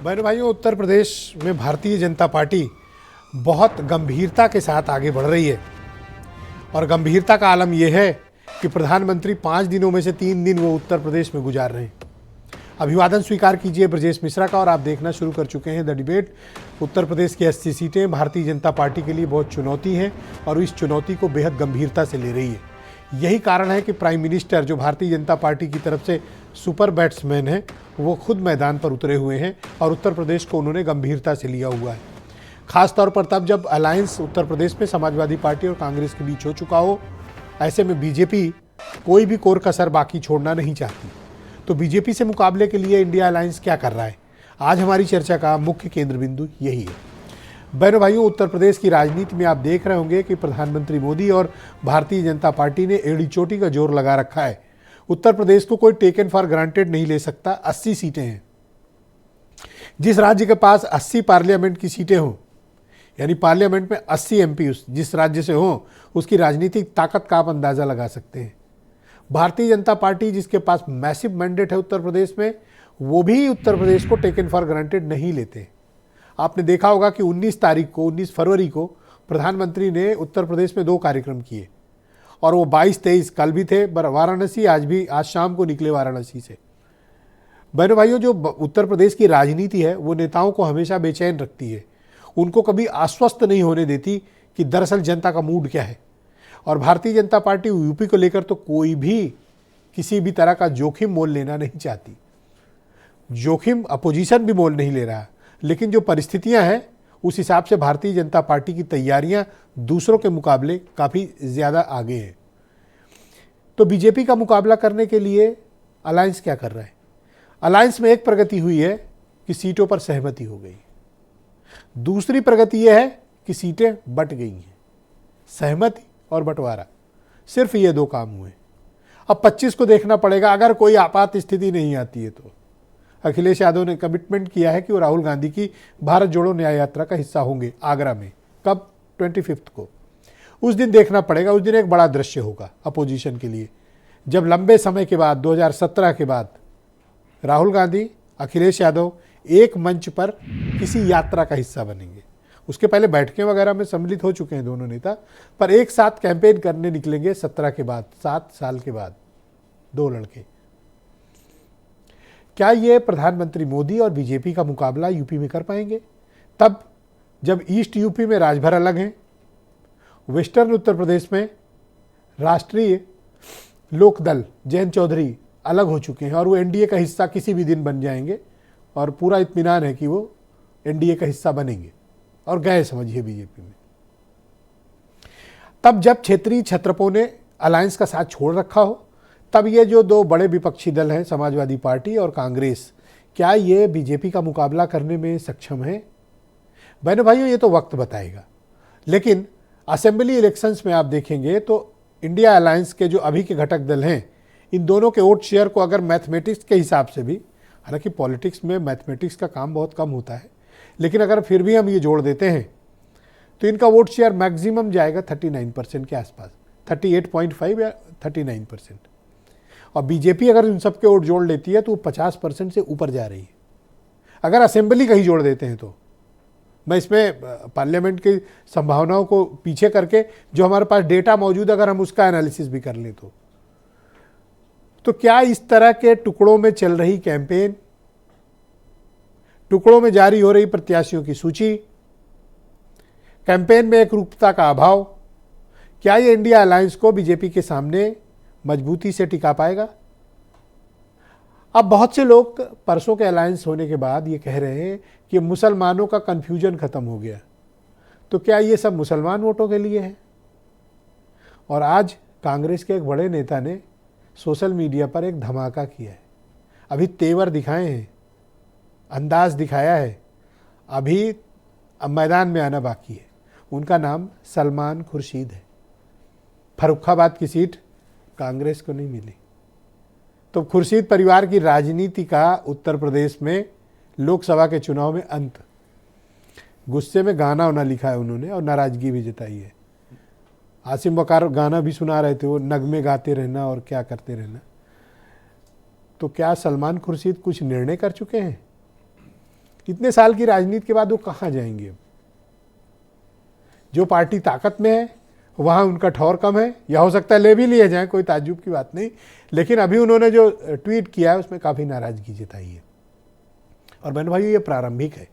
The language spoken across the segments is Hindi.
बहनों भाइयों, उत्तर प्रदेश में भारतीय जनता पार्टी बहुत गंभीरता के साथ आगे बढ़ रही है। और गंभीरता का आलम यह है कि प्रधानमंत्री 5 दिनों में से 3 दिन वो उत्तर प्रदेश में गुजार रहे हैं। अभिवादन स्वीकार कीजिए ब्रजेश मिश्रा का। और आप देखना शुरू कर चुके हैं द डिबेट। उत्तर प्रदेश की 80 सीटें भारतीय जनता पार्टी के लिए बहुत चुनौती हैं और इस चुनौती को बेहद गंभीरता से ले रही है। यही कारण है कि प्राइम मिनिस्टर, जो भारतीय जनता पार्टी की तरफ से सुपर बैट्समैन हैं, वो खुद मैदान पर उतरे हुए हैं और उत्तर प्रदेश को उन्होंने गंभीरता से लिया हुआ है। खास तौर पर तब जब अलायंस उत्तर प्रदेश में समाजवादी पार्टी और कांग्रेस के बीच हो चुका हो। ऐसे में बीजेपी कोई भी कोर कसर बाकी छोड़ना नहीं चाहती। तो बीजेपी से मुकाबले के लिए इंडिया अलायंस क्या कर रहा है, आज हमारी चर्चा का मुख्य केंद्र बिंदु यही है। बहनों भाइयों, उत्तर प्रदेश की राजनीति में आप देख रहे होंगे कि प्रधानमंत्री मोदी और भारतीय जनता पार्टी ने एड़ी चोटी का जोर लगा रखा है। उत्तर प्रदेश को कोई टेकन फॉर ग्रांटेड नहीं ले सकता। 80 सीटें हैं। जिस राज्य के पास 80 पार्लियामेंट की सीटें हों, यानी पार्लियामेंट में 80 एमपी जिस राज्य से हों, उसकी राजनीतिक ताकत का आप अंदाजा लगा सकते हैं। भारतीय जनता पार्टी जिसके पास मैसिव मैंडेट है उत्तर प्रदेश में, वो भी उत्तर प्रदेश को टेकन फॉर ग्रांटेड नहीं लेते। आपने देखा होगा कि 19 फरवरी को प्रधानमंत्री ने उत्तर प्रदेश में 2 कार्यक्रम किए और वो 22-23 कल भी थे वाराणसी, आज शाम को निकले वाराणसी से। बहनों भाइयों, जो उत्तर प्रदेश की राजनीति है वो नेताओं को हमेशा बेचैन रखती है। उनको कभी आश्वस्त नहीं होने देती कि दरअसल जनता का मूड क्या है। और भारतीय जनता पार्टी यूपी को लेकर तो कोई भी किसी भी तरह का जोखिम मोल लेना नहीं चाहती। जोखिम अपोजिशन भी मोल नहीं ले रहा, लेकिन जो परिस्थितियां हैं उस हिसाब से भारतीय जनता पार्टी की तैयारियां दूसरों के मुकाबले काफ़ी ज़्यादा आगे हैं। तो बीजेपी का मुकाबला करने के लिए अलायंस क्या कर रहा है? अलायंस में एक प्रगति हुई है कि सीटों पर सहमति हो गई। दूसरी प्रगति यह है कि सीटें बट गई हैं। सहमति और बंटवारा, सिर्फ ये 2 काम हुए। अब 25 को देखना पड़ेगा, अगर कोई आपात स्थिति नहीं आती है तो। अखिलेश यादव ने कमिटमेंट किया है कि वो राहुल गांधी की भारत जोड़ो न्याय यात्रा का हिस्सा होंगे आगरा में। कब? 25 को। उस दिन देखना पड़ेगा। उस दिन एक बड़ा दृश्य होगा अपोजिशन के लिए, जब लंबे समय के बाद 2017 के बाद राहुल गांधी, अखिलेश यादव एक मंच पर किसी यात्रा का हिस्सा बनेंगे। उसके पहले बैठकें वगैरह में सम्मिलित हो चुके हैं दोनों नेता, पर एक साथ कैंपेन करने निकलेंगे 17 के बाद, 7 साल के बाद 2 लड़के। क्या ये प्रधानमंत्री मोदी और बीजेपी का मुकाबला यूपी में कर पाएंगे? तब जब ईस्ट यूपी में राजभर अलग हैं, वेस्टर्न उत्तर प्रदेश में राष्ट्रीय लोकदल जयंत चौधरी अलग हो चुके हैं और वो एनडीए का हिस्सा किसी भी दिन बन जाएंगे और पूरा इत्मीनान है कि वो एनडीए का हिस्सा बनेंगे और गए समझिए बीजेपी में। तब जब क्षेत्रीय छत्रपों ने अलायंस का साथ छोड़ रखा हो, तब ये जो 2 बड़े विपक्षी दल हैं, समाजवादी पार्टी और कांग्रेस, क्या ये बीजेपी का मुकाबला करने में सक्षम है? बहनों भाइयों, ये तो वक्त बताएगा। लेकिन असेंबली इलेक्शंस में आप देखेंगे तो इंडिया अलायंस के जो अभी के घटक दल हैं, इन दोनों के वोट शेयर को अगर मैथमेटिक्स के हिसाब से भी, हालांकि पॉलिटिक्स में मैथमेटिक्स का काम बहुत कम होता है, लेकिन अगर फिर भी हम ये जोड़ देते हैं तो इनका वोट शेयर मैक्सिमम जाएगा 39% के आसपास, 38.5 या 39%। और बीजेपी अगर इन सबके वोट जोड़ लेती है तो 50% से ऊपर जा रही है। अगर असेंबली का ही जोड़ देते हैं तो मैं इसमें पार्लियामेंट की संभावनाओं को पीछे करके जो हमारे पास डेटा मौजूद है, अगर हम उसका एनालिसिस भी कर लें तो क्या इस तरह के टुकड़ों में चल रही कैंपेन, टुकड़ों में जारी हो रही प्रत्याशियों की सूची, कैंपेन में एक रूपता का अभाव, क्या ये इंडिया अलायंस को बीजेपी के सामने मजबूती से टिका पाएगा? अब बहुत से लोग परसों के अलायंस होने के बाद ये कह रहे हैं कि मुसलमानों का कन्फ्यूजन खत्म हो गया। तो क्या ये सब मुसलमान वोटों के लिए है? और आज कांग्रेस के एक बड़े नेता ने सोशल मीडिया पर एक धमाका किया है। अभी तेवर दिखाए हैं, अंदाज दिखाया है, अभी अब मैदान में आना बाकी है। उनका नाम सलमान खुर्शीद है। फर्रुखाबाद की सीट कांग्रेस को नहीं मिली। तो खुर्शीद परिवार की राजनीति का उत्तर प्रदेश में लोकसभा के चुनाव में अंत। गुस्से में गाना होना लिखा है उन्होंने और नाराजगी भी जताई है। आसिम बकार गाना भी सुना रहे थे, वो नगमे गाते रहना और क्या करते रहना। तो क्या सलमान खुर्शीद कुछ निर्णय कर चुके हैं? इतने साल की राजनीति के बाद वो कहाँ जाएंगे अब? जो पार्टी ताकत में है वहाँ उनका ठौर कम है, या हो सकता है ले भी लिए जाएं, कोई ताज्जुब की बात नहीं, लेकिन अभी उन्होंने जो ट्वीट किया है उसमें काफ़ी नाराज़गी जताई है। और बहन भाइयों, ये प्रारंभिक है,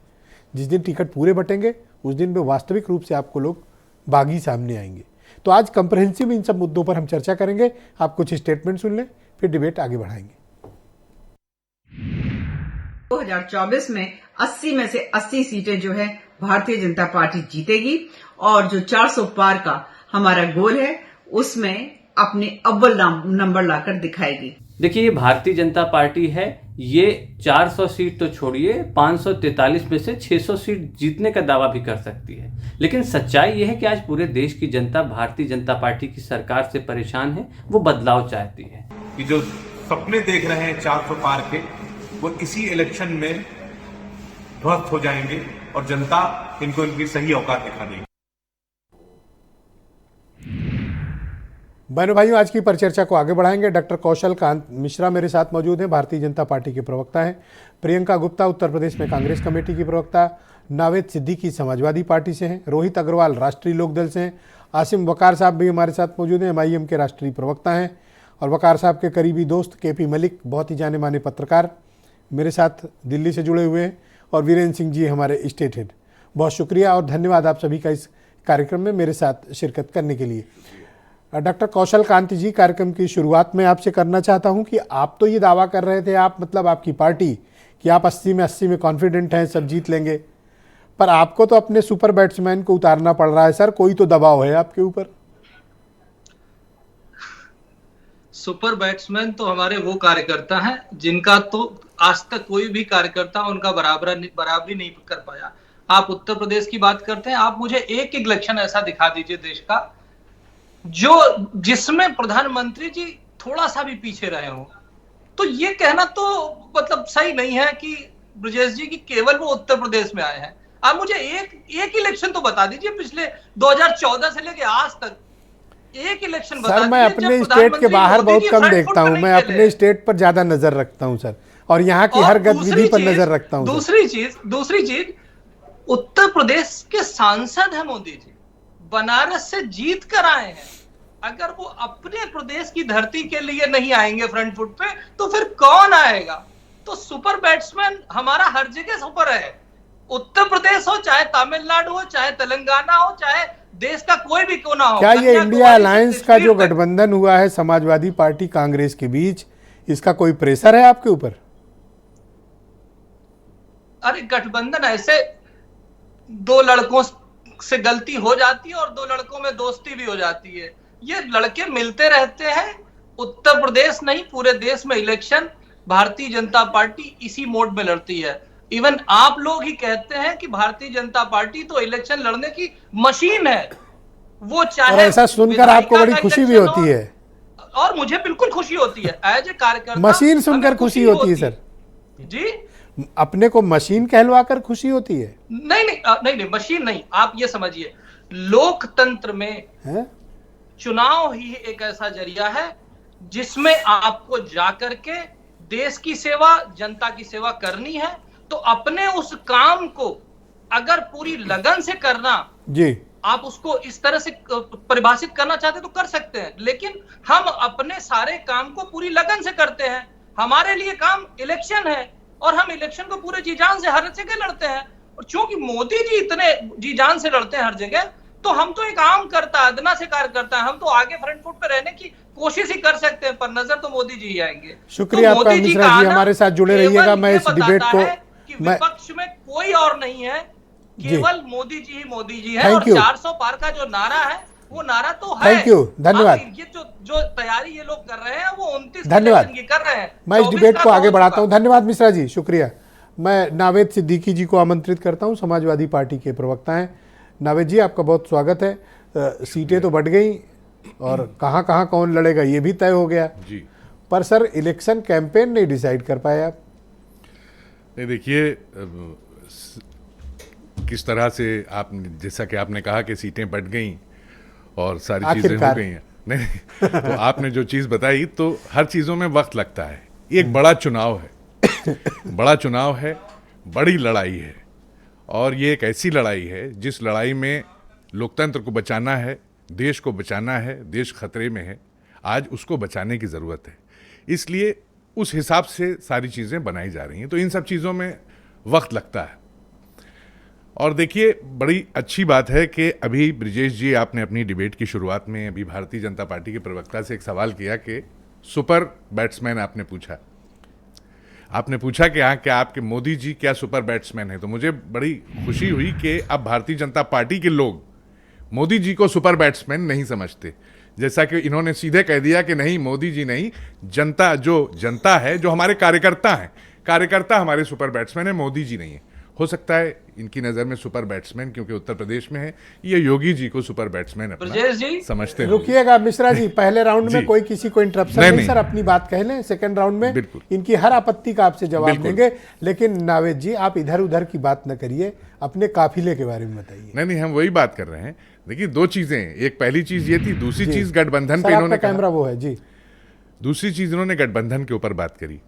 जिस दिन टिकट पूरे बटेंगे उस दिन में वास्तविक रूप से आपको लोग बागी सामने आएंगे। तो आज कंप्रहेंसिव इन सब मुद्दों पर हम चर्चा करेंगे। आप कुछ स्टेटमेंट सुन लें, फिर डिबेट आगे बढ़ाएंगे। 2024 में 80 में से 80 सीटें जो है भारतीय जनता पार्टी जीतेगी, और जो 400 पार का हमारा गोल है उसमें अपने अव्वल नंबर लाकर दिखाएगी। देखिए, ये भारतीय जनता पार्टी है, ये 400 सीट तो छोड़िए, 543 में से 600 सीट जीतने का दावा भी कर सकती है। लेकिन सच्चाई ये है कि आज पूरे देश की जनता भारतीय जनता पार्टी की सरकार से परेशान है, वो बदलाव चाहती है। कि जो सपने देख रहे हैं 400 पार के, वो इसी इलेक्शन में ध्वस्त हो जाएंगे और जनता इनको इनकी सही औकात दिखा देगी। बहनों भाइयों, आज की परिचर्चा को आगे बढ़ाएंगे। डॉक्टर कौशल कांत मिश्रा मेरे साथ मौजूद हैं, भारतीय जनता पार्टी के प्रवक्ता हैं। प्रियंका गुप्ता उत्तर प्रदेश में कांग्रेस कमेटी की प्रवक्ता, नावेद सिद्दीकी समाजवादी पार्टी से हैं, रोहित अग्रवाल राष्ट्रीय लोकदल से हैं, आसिम वकार साहब भी हमारे साथ मौजूद हैं, MIM के राष्ट्रीय प्रवक्ता हैं, और वकार साहब के करीबी दोस्त KP मलिक, बहुत ही जाने माने पत्रकार, मेरे साथ दिल्ली से जुड़े हुए हैं, और वीरेंद्र सिंह जी हमारे स्टेट हेड। बहुत शुक्रिया और धन्यवाद आप सभी का इस कार्यक्रम में मेरे साथ शिरकत करने के लिए। डॉक्टर कौशल कांत जी, कार्यक्रम की शुरुआत में आपसे करना चाहता हूं कि आप तो ये दावा कर रहे थे, आप मतलब आपकी पार्टी, कि आप 80 में 80 में कॉन्फिडेंट हैं, सब जीत लेंगे, पर आपको तो अपने सुपर बैट्समैन को उतारना पड़ रहा है सर। कोई तो दबाव है आपके ऊपर। सुपर बैट्समैन तो हमारे वो कार्यकर्ता हैं जिनका तो आज तक कोई भी कार्यकर्ता उनका बराबरी नहीं कर पाया। आप उत्तर प्रदेश की बात करते हैं, आप मुझे एक इलेक्शन ऐसा दिखा दीजिए देश का जिसमें प्रधानमंत्री जी थोड़ा सा भी पीछे रहे हो। तो ये कहना तो मतलब सही नहीं है कि ब्रजेश जी की केवल वो उत्तर प्रदेश में आए हैं। आप मुझे एक इलेक्शन तो बता दीजिए पिछले 2014 से लेके आज तक एक इलेक्शन बता सर, मैं अपने स्टेट के बाहर बहुत कम देखता हूं, मैं अपने स्टेट पर ज्यादा नजर रखता हूं सर, और यहाँ की हर गतिविधि पर नजर रखता हूं। दूसरी चीज उत्तर प्रदेश के सांसद हैं मोदी जी, बनारस से जीत कर आए हैं। अगर वो अपने प्रदेश की धरती के लिए नहीं आएंगे फ्रंट फुट पे, तो फिर कौन आएगा? तो सुपर बैट्समैन हमारा हर जगह सुपर है, उत्तर प्रदेश हो, चाहे तमिलनाडु हो, चाहे तेलंगाना हो, चाहे देश का कोई भी कोना हो। क्या ये इंडिया अलायंस का जो गठबंधन हुआ है समाजवादी पार्टी कांग्रेस के बीच, इसका कोई प्रेशर है आपके ऊपर? अरे गठबंधन ऐसे दो लड़कों से गलती हो जाती है और दो लड़कों में दोस्ती भी हो जाती है। ये लड़के मिलते रहते हैं। उत्तर प्रदेश नहीं, पूरे देश में इलेक्शन भारतीय जनता पार्टी इसी मोड में लड़ती है। इवन आप लोग ही कहते हैं कि भारतीय जनता पार्टी तो इलेक्शन लड़ने की मशीन है। वो चाहे, और ऐसा सुनकर आपको बड़ी खुशी भी होती है, और मुझे बिल्कुल खुशी होती है एज ए कार्यकर्ता। मशीन सुनकर खुशी होती है सर जी? अपने को मशीन कहलवा कर खुशी होती है? नहीं, मशीन नहीं। आप ये समझिए, लोकतंत्र में चुनाव ही एक ऐसा जरिया है जिसमें आपको जाकर के देश की सेवा, जनता की सेवा करनी है। तो अपने उस काम को अगर पूरी लगन से करना जी, आप उसको इस तरह से परिभाषित करना चाहते तो कर सकते हैं, लेकिन हम अपने सारे काम को पूरी लगन से करते हैं। हमारे लिए काम इलेक्शन है और हम इलेक्शन को पूरे जी जान से हर जगह लड़ते हैं। और चूंकि मोदी जी इतने जी जान से लड़ते हैं हर जगह, तो हम तो एक आम करता, अदना से कार्य करता है। हम तो आगे फ्रंट फुट पे रहने की कोशिश ही कर सकते हैं, पर नजर तो मोदी जी ही आएंगे। शुक्रिया आपका मिश्रा जी, हमारे साथ जुड़े रहिएगा। मैं इस डिबेट को, विपक्ष में कोई और नहीं है, केवल मोदी जी है। और 400 पार का जो नारा है वो नारा तो है। थैंक यू, धन्यवाद। ये जो तैयारी ये लोग कर रहे हैं वो 29 धन्यवाद की कर रहे हैं। मैं इस डिबेट को आगे बढ़ाता हूं। धन्यवाद मिश्रा जी, शुक्रिया। मैं नावेद सिद्दीकी जी को आमंत्रित करता हूं, समाजवादी पार्टी के प्रवक्ता हैं। नावेद जी, आपका बहुत स्वागत है। सीटें तो बढ़ गई और कहां कौन लड़ेगा ये भी तय हो गया जी, पर सर इलेक्शन कैंपेन नहीं डिसाइड कर पाए आप। नहीं, देखिए किस तरह से आपने, जैसा कि आपने कहा कि सीटें बढ़ गई और सारी चीजें हो गई हैं, नहीं तो आपने जो चीज बताई, तो हर चीजों में वक्त लगता है। ये एक बड़ा चुनाव है, बड़ा चुनाव है। बड़ी लड़ाई है और ये एक ऐसी लड़ाई है जिस लड़ाई में लोकतंत्र को बचाना है, देश को बचाना है, देश खतरे में है, आज उसको बचाने की ज़रूरत है। इसलिए उस हिसाब से सारी चीज़ें बनाई जा रही हैं। तो इन सब चीज़ों में वक्त लगता है। और देखिए, बड़ी अच्छी बात है कि अभी ब्रिजेश जी, आपने अपनी डिबेट की शुरुआत में अभी भारतीय जनता पार्टी के प्रवक्ता से एक सवाल किया कि सुपर बैट्समैन आपने पूछा कि हाँ, क्या आपके मोदी जी क्या सुपर बैट्समैन है। तो मुझे बड़ी खुशी हुई कि अब भारतीय जनता पार्टी के लोग मोदी जी को सुपर बैट्समैन नहीं समझते। जैसा कि इन्होंने सीधे कह दिया कि नहीं, मोदी जी नहीं, जनता है, जो हमारे कार्यकर्ता हैं, कार्यकर्ता हमारे सुपर बैट्समैन है, मोदी जी नहीं है। हो सकता है इनकी नज़र में सुपर बैट्समैन, क्योंकि उत्तर प्रदेश में है, ये योगी जी को सुपर बैट्समैन अपना समझते हैं। रुकिएगा मिश्रा जी, पहले राउंड में कोई किसी को इंटरप्शन नहीं सर, अपनी बात कह लें। सेकंड राउंड में इनकी हर आपत्ति का आपसे जवाब देंगे। लेकिन नावेद जी, आप इधर उधर की बात न करिए, अपने काफिले के बारे में बताइए। नहीं, हम वही बात कर रहे हैं। देखिए, दो चीजें, एक पहली चीज ये थी, दूसरी चीज गठबंधन पे इन्होंने कैमरा वो है जी, दूसरी चीज इन्होंने गठबंधन के ऊपर बात करी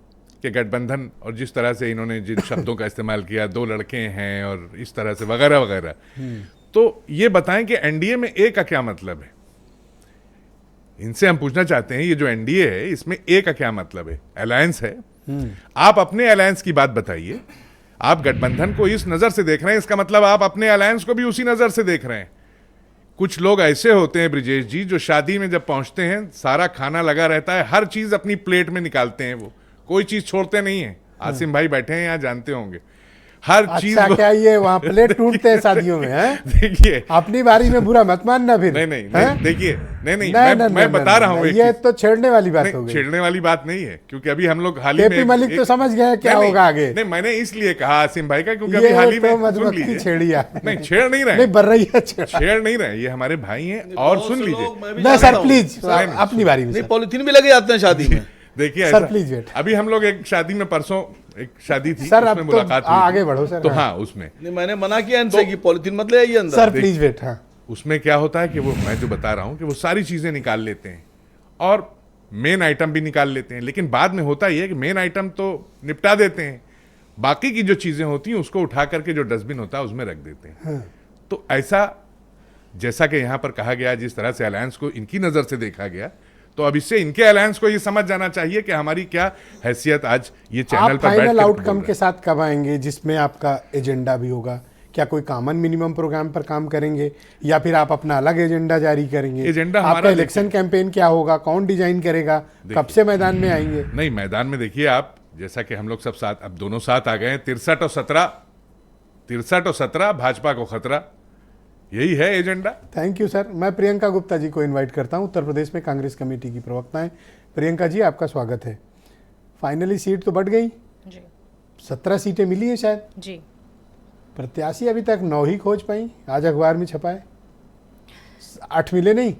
कि गठबंधन, और जिस तरह से इन्होंने जिन शब्दों का इस्तेमाल किया, दो लड़के हैं और इस तरह से वगैरह वगैरह। तो ये बताएं कि एनडीए में ए का क्या मतलब है। इनसे हम पूछना चाहते हैं, ये जो एनडीए है, इसमें ए का क्या मतलब है। अलायंस है, आप अपने अलायंस की बात बताइए। आप गठबंधन को इस नजर से देख रहे हैं, इसका मतलब आप अपने अलायंस को भी उसी नजर से देख रहे हैं। कुछ लोग ऐसे होते हैं ब्रिजेश जी, जो शादी में जब पहुंचते हैं, सारा खाना लगा रहता है, हर चीज अपनी प्लेट में निकालते हैं, वो कोई चीज छोड़ते नहीं है। आसिम भाई बैठे हैं यहाँ, जानते होंगे, हर चीज। क्या ये वहाँ प्लेट टूटते हैं शादियों में, हैं? देखिए, अपनी बारी में बुरा मत मानना फिर। नहीं, देखिए, मैं बता रहा हूँ, ये तो छेड़ने वाली बात हो गई। छेड़ने वाली बात नहीं है, क्योंकि अभी हम लोग हाल ही में मलिक तो समझ गए क्या होगा आगे। नहीं, मैंने इसलिए कहा आसिम भाई का, क्योंकि अभी हाल ही में मधुमक्खी छेड़िया। नहीं, छेड़ नहीं रहे, बढ़ रही है, छेड़ नहीं रहे, ये हमारे भाई हैं। और सुन लीजिए, नहीं सर प्लीज, अपनी बारी में। पॉलिथीन भी लगे जाते हैं शादी में। देखिए सर प्लीज वेट। अभी हम लोग एक शादी में, परसों एक शादी थी सर, उसमें मुलाकात हुई, आगे बढ़ो सर। तो हाँ, उसमें नहीं, मैंने मना किया इनसे कि पॉलिथीन मत ले आइए अंदर। Sir please wait. हाँ, उसमें क्या होता है कि वो, मैं जो बता रहा हूँ कि वो सारी चीजें निकाल लेते हैं और मेन आइटम भी निकाल लेते हैं, लेकिन बाद में होता ही है कि मेन आइटम तो निपटा देते हैं, बाकी की जो चीजें होती हैं उसको उठा करके जो डस्टबिन होता है उसमें रख देते हैं। हाँ। तो ऐसा, जैसा कि यहाँ पर कहा गया, जिस तरह से अलायंस को इनकी नजर से देखा गया, तो अब इससे इनके अलायंस को ये समझ जाना चाहिए कि हमारी क्या हैसियत आज ये चैनल पर फाइनल आउटकम के साथ कब आएंगे, जिसमें आपका एजेंडा भी होगा? क्या कोई कॉमन मिनिमम प्रोग्राम पर काम करेंगे, या फिर आप अपना अलग एजेंडा जारी करेंगे? एजेंडा आपका इलेक्शन कैंपेन क्या होगा, कौन डिजाइन करेगा, कब से मैदान में आएंगे? नहीं, मैदान में देखिए आप, जैसा कि हम लोग सब साथ, अब दोनों साथ आ गए हैं, 63 और 17 भाजपा को खतरा, यही है एजेंडा। Thank you sir. मैं प्रियंका गुप्ता जी को इनवाइट करता हूं, उत्तर प्रदेश में कांग्रेस कमेटी की प्रवक्ता हैं। प्रियंका जी, आपका स्वागत है। फाइनली सीट तो बढ़ गई जी, 17 सीटें मिली हैं शायद जी। प्रत्याशी अभी तक 9 ही खोज पाई, आज अखबार में छपा है, 8 मिले नहीं।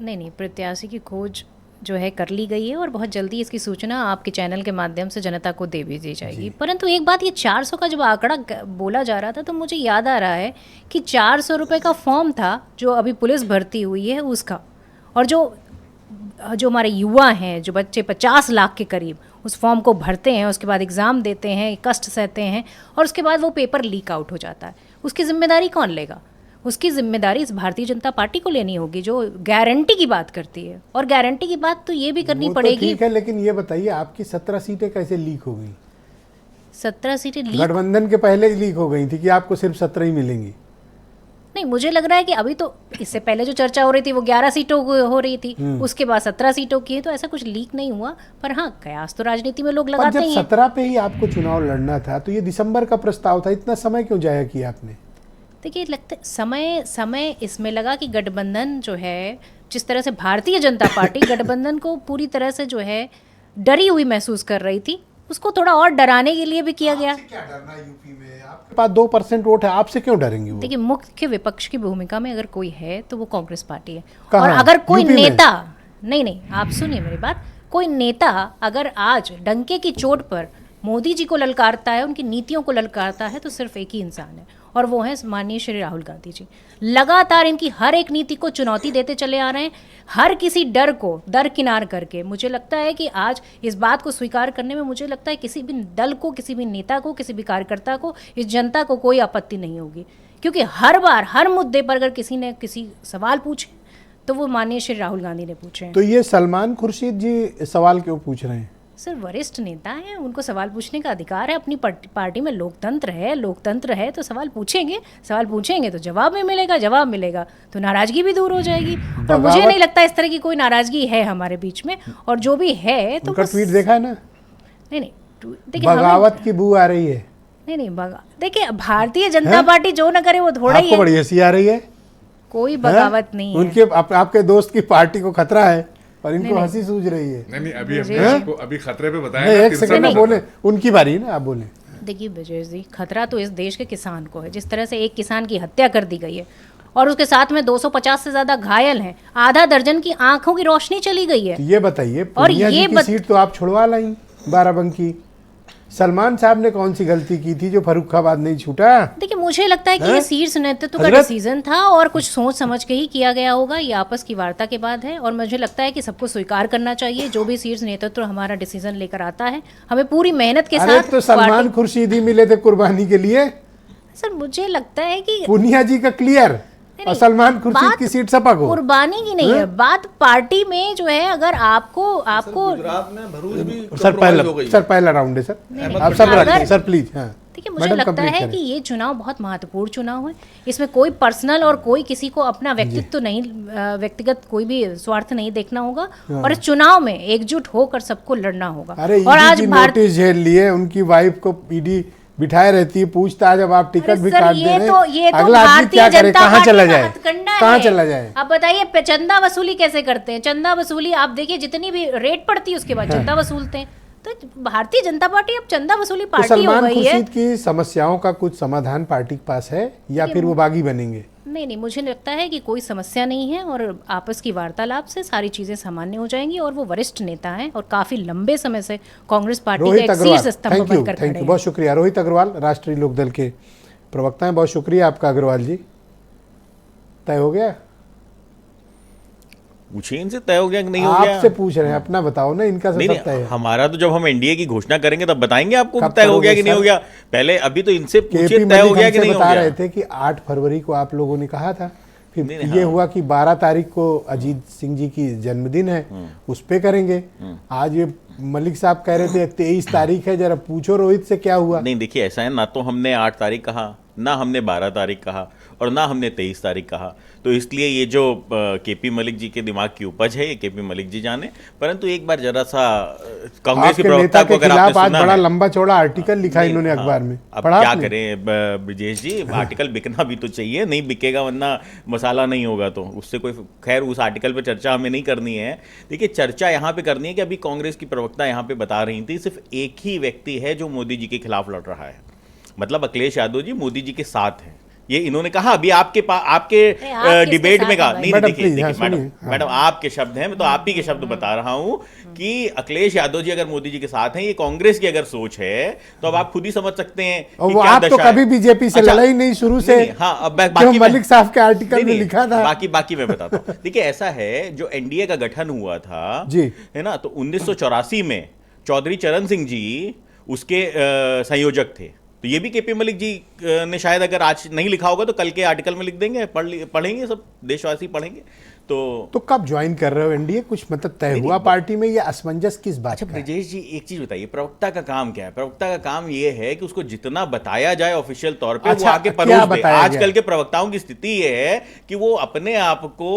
नहीं, प्रत्याशी की खोज जो है कर ली गई है और बहुत जल्दी इसकी सूचना आपके चैनल के माध्यम से जनता को दे भी दी जाएगी। परंतु एक बात, ये 400 का जब आंकड़ा बोला जा रहा था तो मुझे याद आ रहा है कि 400 रुपये का फॉर्म था जो अभी पुलिस भर्ती हुई है उसका, और जो हमारे युवा हैं, जो बच्चे 50 लाख के करीब उस फॉर्म को भरते हैं, उसके बाद एग्ज़ाम देते हैं, कष्ट सहते हैं, और उसके बाद वो पेपर लीक आउट हो जाता है, उसकी जिम्मेदारी कौन लेगा? उसकी जिम्मेदारी इस भारतीय जनता पार्टी को लेनी होगी, जो गारंटी की बात करती है। और गारंटी की बात तो ये भी करनी पड़ेगी। ठीक है, लेकिन ये बताइए, आपकी 17 सीटें कैसे लीक हो गई? 17 सीटें लीक, गठबंधन के पहले ही लीक हो गई थी कि आपको सिर्फ 17 ही मिलेंगी? नहीं, मुझे लग रहा है कि अभी तो, इससे पहले जो चर्चा हो रही थी वो 11 सीटों हो रही थी, उसके बाद 17 सीटों की है, तो ऐसा कुछ लीक नहीं हुआ। पर हाँ, कयास तो राजनीति में लोग लगाते ही हैं। 17 पे ही आपको चुनाव लड़ना था, तो ये दिसंबर का प्रस्ताव था, इतना समय क्यों जाया किया आपने? देखिए, लगता समय इसमें लगा कि गठबंधन जो है, जिस तरह से भारतीय जनता पार्टी गठबंधन को पूरी तरह से जो है डरी हुई महसूस कर रही थी, उसको थोड़ा और डराने के लिए भी किया गया। क्या डरना यूपी में? आपके पास 2% वोट है, आपसे क्यों डरेंगे वो? देखिए, मुख्य विपक्ष की भूमिका में अगर कोई है तो वो कांग्रेस पार्टी है। कहाँ? और अगर कोई यूपी में? नेता, नहीं, आप सुनिए मेरी बात, कोई नेता अगर आज डंके की चोट पर मोदी जी को ललकारता है, उनकी नीतियों को ललकारता है, तो सिर्फ एक ही इंसान है, और वो हैं माननीय श्री राहुल गांधी जी। लगातार इनकी हर एक नीति को चुनौती देते चले आ रहे हैं, हर किसी डर को दरकिनार करके। मुझे लगता है कि आज इस बात को स्वीकार करने में मुझे लगता है किसी भी दल को, किसी भी नेता को, किसी भी कार्यकर्ता को, इस जनता को कोई आपत्ति नहीं होगी, क्योंकि हर बार हर मुद्दे पर अगर किसी ने किसी सवाल पूछे तो वो माननीय श्री राहुल गांधी ने पूछे हैं। तो ये सलमान खुर्शीद जी सवाल क्यों पूछ रहे हैं? सर वरिष्ठ नेता हैं, उनको सवाल पूछने का अधिकार है, अपनी पार्टी में लोकतंत्र है तो सवाल पूछेंगे तो जवाब भी मिलेगा, जवाब मिलेगा तो नाराजगी भी दूर हो जाएगी। और मुझे नहीं लगता इस तरह की कोई नाराजगी है हमारे बीच में, और जो भी है तो उनका ट्वीट देखा है ना? नहीं देखिए, बगावत की बू आ रही है। नहीं देखिए, भारतीय जनता पार्टी जो न करे वो थोड़ा ही आपको बड़ी हंसी आ रही है? कोई बगावत नहीं है। उनके आपके दोस्त की पार्टी को खतरा है और इनको हंसी सूझ रही है। नहीं अभी हमने आपको अभी खतरे पे बताया नहीं, ना, एक सेकंड में बोले, उनकी बारी है ना, आप बोले। देखिए ब्रजेश जी, खतरा तो इस देश के किसान को है। जिस तरह से एक किसान की हत्या कर दी गई है और उसके साथ में 250 से ज्यादा घायल हैं, आधा दर्जन की आंखों की रोशनी चली गई है। तो ये बताइए, पूनिया जी की सीट तो आप छुड़वा लाई बाराबंकी। सलमान साहब ने कौन सी गलती की थी जो फर्रुखाबाद नहीं छूटा? देखिए, मुझे लगता है कि ये शीर्ष नेतृत्व का डिसीजन था और कुछ सोच समझ के ही किया गया होगा। ये आपस की वार्ता के बाद है और मुझे लगता है कि सबको स्वीकार करना चाहिए। जो भी शीर्ष नेतृत्व हमारा डिसीजन लेकर आता है, हमें पूरी मेहनत के साथ। तो सलमान खुर्शीद ही मिले थे कुर्बानी के लिए। सर मुझे लगता है कि पूनिया जी का क्लियर और सलमान खुर्शीद की सीट सपा को। कुर्बानी की नहीं है बात, पार्टी में जो है अगर आपको गुजरात में भरूच भी सर पहला राउंड है सर, आप सब रखिए सर प्लीज। हाँ देखिए, मुझे लगता है कि ये चुनाव बहुत महत्वपूर्ण चुनाव है। इसमें कोई पर्सनल और कोई किसी को अपना व्यक्तित्व नहीं, व्यक्तिगत कोई भी स्वार्थ नहीं देखना होगा और इस चुनाव में एकजुट होकर सबको लड़ना होगा। अरे और आज नोटिस झेल लिए, उनकी वाइफ को ईडी बिठाए रहती है, पूछता है जब आप टिकट भी काट दे रहे हैं, अगला आदमी क्या करे, कहाँ चला जाए, कहाँ चला जाए? आप बताइए चंदा वसूली कैसे करते हैं? चंदा वसूली आप देखिए, जितनी भी रेट पड़ती है उसके बाद चंदा वसूलते हैं। तो भारतीय जनता पार्टी अब चंदा वसूली पार्टी हो गई है। सलमान खुर्शीद की समस्याओं का कुछ समाधान पार्टी के पास है या फिर वो बागी बनेंगे? नहीं, मुझे लगता है कि कोई समस्या नहीं है और आपस की वार्तालाप से सारी चीजें सामान्य हो जाएंगी। और वो वरिष्ठ नेता हैं और काफी लंबे समय से कांग्रेस पार्टी के एक शीर्ष स्तंभ बनकर खड़े हैं। बहुत शुक्रिया रोहित अग्रवाल, राष्ट्रीय लोकदल के प्रवक्ता हैं। बहुत शुक्रिया आपका अग्रवाल जी। तय हो गया? पूछे इनसे तय हो गया कि नहीं हो गया? आपसे पूछ रहे हैं, अपना बताओ ना। इनका सब तय है। हमारा तो जब हम एनडीए की घोषणा करेंगे तब बताएंगे आपको तय हो गया कि नहीं हो गया। पहले अभी तो इनसे पूछिए तय हो गया कि नहीं हो गया। बता रहे थे कि 8 फरवरी को आप लोगों ने कहा था, फिर ये हुआ कि 12 तारीख को अजीत सिंह जी की जन्मदिन है, उस पे करेंगे। आज ये मलिक साहब कह रहे थे 23 तारीख है, जरा पूछो रोहित से क्या हुआ। नहीं देखिए, ऐसा है ना, तो हमने 8 तारीख कहा, ना हमने 12 तारीख कहा और ना हमने 23 तारीख कहा। तो इसलिए ये जो केपी मलिक जी के दिमाग की उपज है, ये केपी मलिक जी जाने। परंतु एक बार जरा सा कांग्रेस के प्रवक्ता को अगर आपने सुना, बड़ा लंबा चौड़ा आर्टिकल लिखा इन्होंने अखबार में, अब क्या करें ब्रजेश जी, आर्टिकल बिकना भी तो चाहिए, नहीं बिकेगा वरना मसाला नहीं होगा। तो उससे कोई, खैर उस आर्टिकल पे चर्चा हमें नहीं करनी है। देखिए, चर्चा यहाँ पे करनी है कि अभी कांग्रेस की प्रवक्ता यहाँ पे बता रही थी, सिर्फ एक ही व्यक्ति है जो मोदी जी के खिलाफ लड़ रहा है, मतलब अखिलेश यादव जी मोदी जी के साथ हैं। ये इन्होंने कहा अभी आपके डिबेट में कहा। नहीं देखिए मैडम, आपके शब्द हैं, मैं तो आप ही के शब्द बता रहा हूं कि अखिलेश यादव जी अगर मोदी जी के साथ हैं, ये कांग्रेस की अगर सोच है तो अब आप खुद ही समझ सकते हैं कि वो आप तो कभी बीजेपी से लड़ाई नहीं शुरू से। हाँ, अब बाकी मलिक साहब के आर्टिकल में लिखा था। बाकी मैं बताता हूँ। देखिए, ऐसा है, जो एनडीए का गठन हुआ था जी, है ना, तो 1984 में चौधरी चरण सिंह जी उसके संयोजक थे। तो ये भी केपी मलिक जी ने शायद अगर आज नहीं लिखा होगा तो कल के आर्टिकल में लिख देंगे, पढ़ेंगे, सब देशवासी पढ़ेंगे। तो कब ज्वाइन कर रहे हो एनडीए? कुछ मतलब तय हुआ पार्टी में या असमंजस किस बात? अच्छा ब्रजेश जी, एक चीज बताइए, प्रवक्ता का काम क्या है? प्रवक्ता का काम ये है कि उसको जितना बताया जाए ऑफिशियल तौर पे, वो आके परोस दे। आजकल के प्रवक्ताओं की स्थिति ये है कि वो अपने आप को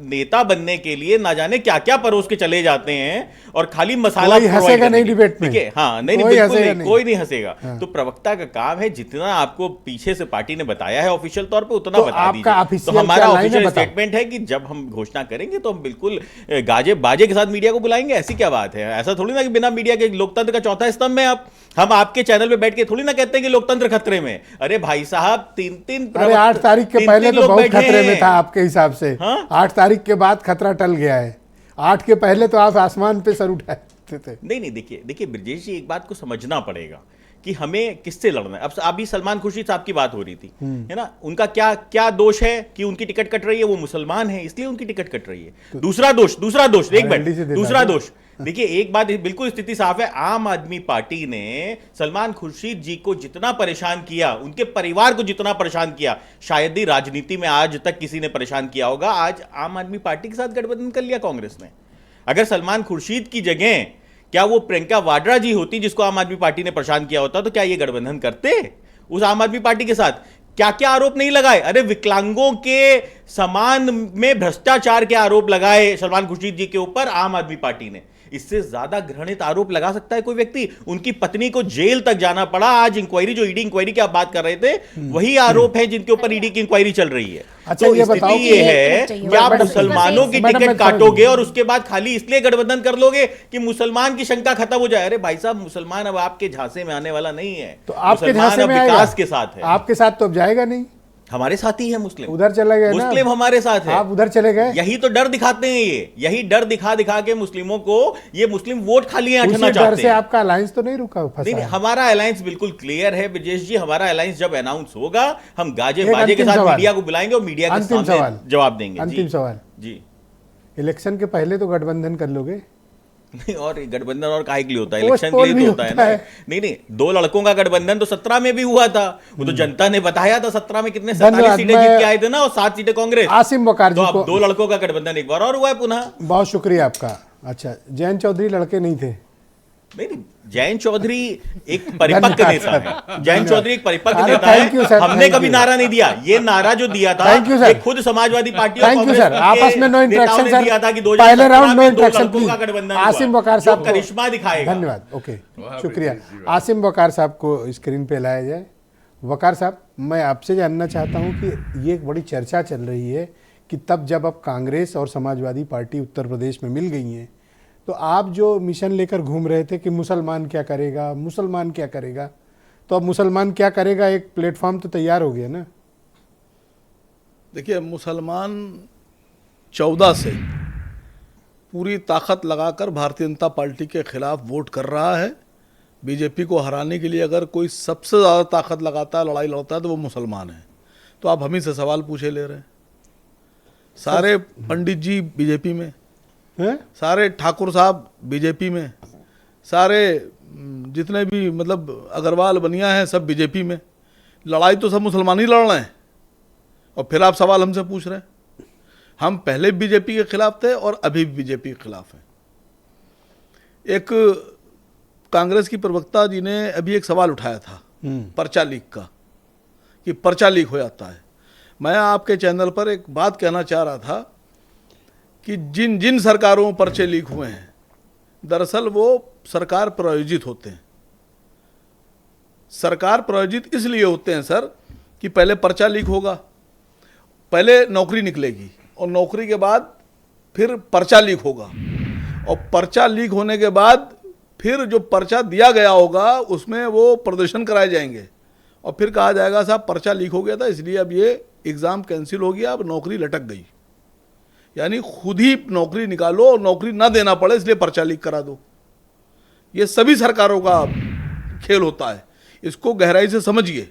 नेता बनने के लिए ना जाने क्या क्या परोस के चले जाते हैं और खाली मसाला हंसेगा नहीं डिबेट में। हाँ, नहीं, बिल्कुल नहीं, कोई नहीं हंसेगा। तो प्रवक्ता का काम है जितना आपको पीछे से पार्टी ने बताया है ऑफिशियल तौर पे उतना बता दीजिए। तो हमारा ऑफिशियल स्टेटमेंट है कि जब हम घोषणा करेंगे तो हम बिल्कुल गाजे बाजे के साथ मीडिया को बुलाएंगे। ऐसी क्या बात है? ऐसा थोड़ी ना कि बिना मीडिया के लोकतंत्र का चौथा स्तंभ में हम आपके चैनल पे बैठ के थोड़ी ना कहते हैं कि लोकतंत्र खतरे में। अरे भाई साहब, 8 तारीख के पहले तो बहुत खतरे में था आपके हिसाब से। 8 तारीख के बाद खतरा टल गया है। 8 के पहले तो आप आसमान पे सर उठाते थे। नहीं, देखिए ब्रजेश जी, एक बात को समझना पड़ेगा कि हमें किससे लड़ना है। अब अभी सलमान खुर्शीद साहब की बात हो रही थी, है ना, उनका क्या क्या दोष है कि उनकी टिकट कट रही है? वो मुसलमान है इसलिए उनकी टिकट कट रही है। दूसरा दोष एक मिनट, दूसरा दोष देखिए, एक बात बिल्कुल स्थिति साफ है, आम आदमी पार्टी ने सलमान खुर्शीद जी को जितना परेशान किया, उनके परिवार को जितना परेशान किया, शायद ही राजनीति में आज तक किसी ने परेशान किया होगा। आज आम आदमी पार्टी के साथ गठबंधन कर लिया कांग्रेस ने। अगर सलमान खुर्शीद की जगह क्या वो प्रियंका वाड्रा जी होती जिसको आम आदमी पार्टी ने परेशान किया होता, तो क्या ये गठबंधन करते उस आम आदमी पार्टी के साथ? क्या क्या आरोप नहीं लगाए? अरे विकलांगों के समान में भ्रष्टाचार के आरोप लगाए सलमान खुर्शीद जी के ऊपर आम आदमी पार्टी ने। इससे ज्यादा घृणित आरोप लगा सकता है कोई व्यक्ति? उनकी पत्नी को जेल तक जाना पड़ा। आज इंक्वायरी, जो ईडी इंक्वायरी की आप बात कर रहे थे, वही आरोप है जिनके ऊपर ईडी की इंक्वायरी चल रही है। अच्छा, तो ये बताओ स्थिति ये है कि आप मुसलमानों की टिकट काटोगे और उसके बाद खाली इसलिए गठबंधन कर लोगे कि मुसलमान की शंका खत्म हो जाए। अरे भाई साहब, मुसलमान अब आपके झांसे में आने वाला नहीं है, तो आपके झांसे में विकास के साथ है। आपके साथ तो अब जाएगा नहीं, हमारे साथ ही है मुस्लिम, उधर चले गए ना, मुस्लिम हमारे साथ है, आप उधर चले गए। यही तो डर दिखाते हैं, यही डर दिखा दिखा के मुस्लिमों को ये मुस्लिम वोट खाली हटना चाहते हैं। आपका अलायंस तो नहीं रुका, नहीं, हमारा अलायंस बिल्कुल क्लियर है ब्रजेश जी। हमारा अलायंस जब अनाउंस होगा, हम गाजे बाजे के साथ मीडिया को बुलाएंगे और मीडिया के सामने जवाब देंगे। अंतिम सवाल जी, इलेक्शन के पहले तो गठबंधन कर लोगे? नहीं, और गठबंधन और काहे के लिए होता है? इलेक्शन के लिए तो होता है ना। नहीं, दो लड़कों का गठबंधन तो 17 में भी हुआ था, वो तो जनता ने बताया था। 17 में कितने 47 सीटें जीत के आए थे ना, और 7 सीटें कांग्रेस। आसिम वकार जी को, 2 लड़कों का गठबंधन एक बार और हुआ है पुनः। बहुत शुक्रिया आपका। अच्छा, जयंत चौधरी लड़के नहीं थे? नहीं, जयंत चौधरी एक परिपक्व नेता है। जयंत चौधरी एक परिपक्व नेता है। हमने कभी नारा नहीं दिया। ये नारा जो दिया था, ये खुद समाजवादी पार्टी और कांग्रेस सर, आपस में नो इंटरेक्शन सर, दिया था कि पहले round no interaction please. Asim Waqar साहब को करिश्मा दिखाएगा। धन्यवाद, ओके, शुक्रिया। आसिम वकार साहब को स्क्रीन पे लाया जाए। वकार साहब, मैं आपसे जानना चाहता हूँ कि ये एक बड़ी चर्चा चल रही है कि तब जब अब कांग्रेस और समाजवादी पार्टी उत्तर प्रदेश में मिल गई हैं, तो आप जो मिशन लेकर घूम रहे थे कि मुसलमान क्या करेगा, मुसलमान क्या करेगा, तो अब मुसलमान क्या करेगा एक प्लेटफॉर्म तो तैयार हो गया ना। देखिए, मुसलमान 14 से पूरी ताकत लगाकर भारतीय जनता पार्टी के खिलाफ वोट कर रहा है। बीजेपी को हराने के लिए अगर कोई सबसे ज़्यादा ताकत लगाता है, लड़ाई लड़ता है, तो वो मुसलमान है। तो आप हम ही से सवाल पूछे ले रहे हैं। सारे पंडित जी बीजेपी में, सारे ठाकुर साहब बीजेपी में, सारे जितने भी मतलब अग्रवाल बनिया हैं सब बीजेपी में। लड़ाई तो सब मुसलमान ही लड़ रहे हैं, और फिर आप सवाल हमसे पूछ रहे हैं। हम पहले बीजेपी के खिलाफ थे और अभी भी बीजेपी के खिलाफ हैं। एक कांग्रेस की प्रवक्ता जी ने अभी एक सवाल उठाया था पर्चा लीक का, कि पर्चा लीक हो जाता है। मैं आपके चैनल पर एक बात कहना चाह रहा था कि जिन जिन सरकारों में पर्चे लीक हुए हैं, दरअसल वो सरकार प्रायोजित होते हैं। सरकार प्रायोजित इसलिए होते हैं सर कि पहले पर्चा लीक होगा, पहले नौकरी निकलेगी, और नौकरी के बाद फिर पर्चा लीक होगा, और पर्चा लीक होने के बाद फिर जो पर्चा दिया गया होगा उसमें वो प्रदर्शन कराए जाएंगे, और फिर कहा जाएगा साहब पर्चा लीक हो गया था इसलिए अब ये एग्ज़ाम कैंसिल हो गया, अब नौकरी लटक गई। यानी खुद ही नौकरी निकालो और नौकरी ना देना पड़े इसलिए पर्चा लीक करा दो। ये सभी सरकारों का खेल होता है, इसको गहराई से समझिए।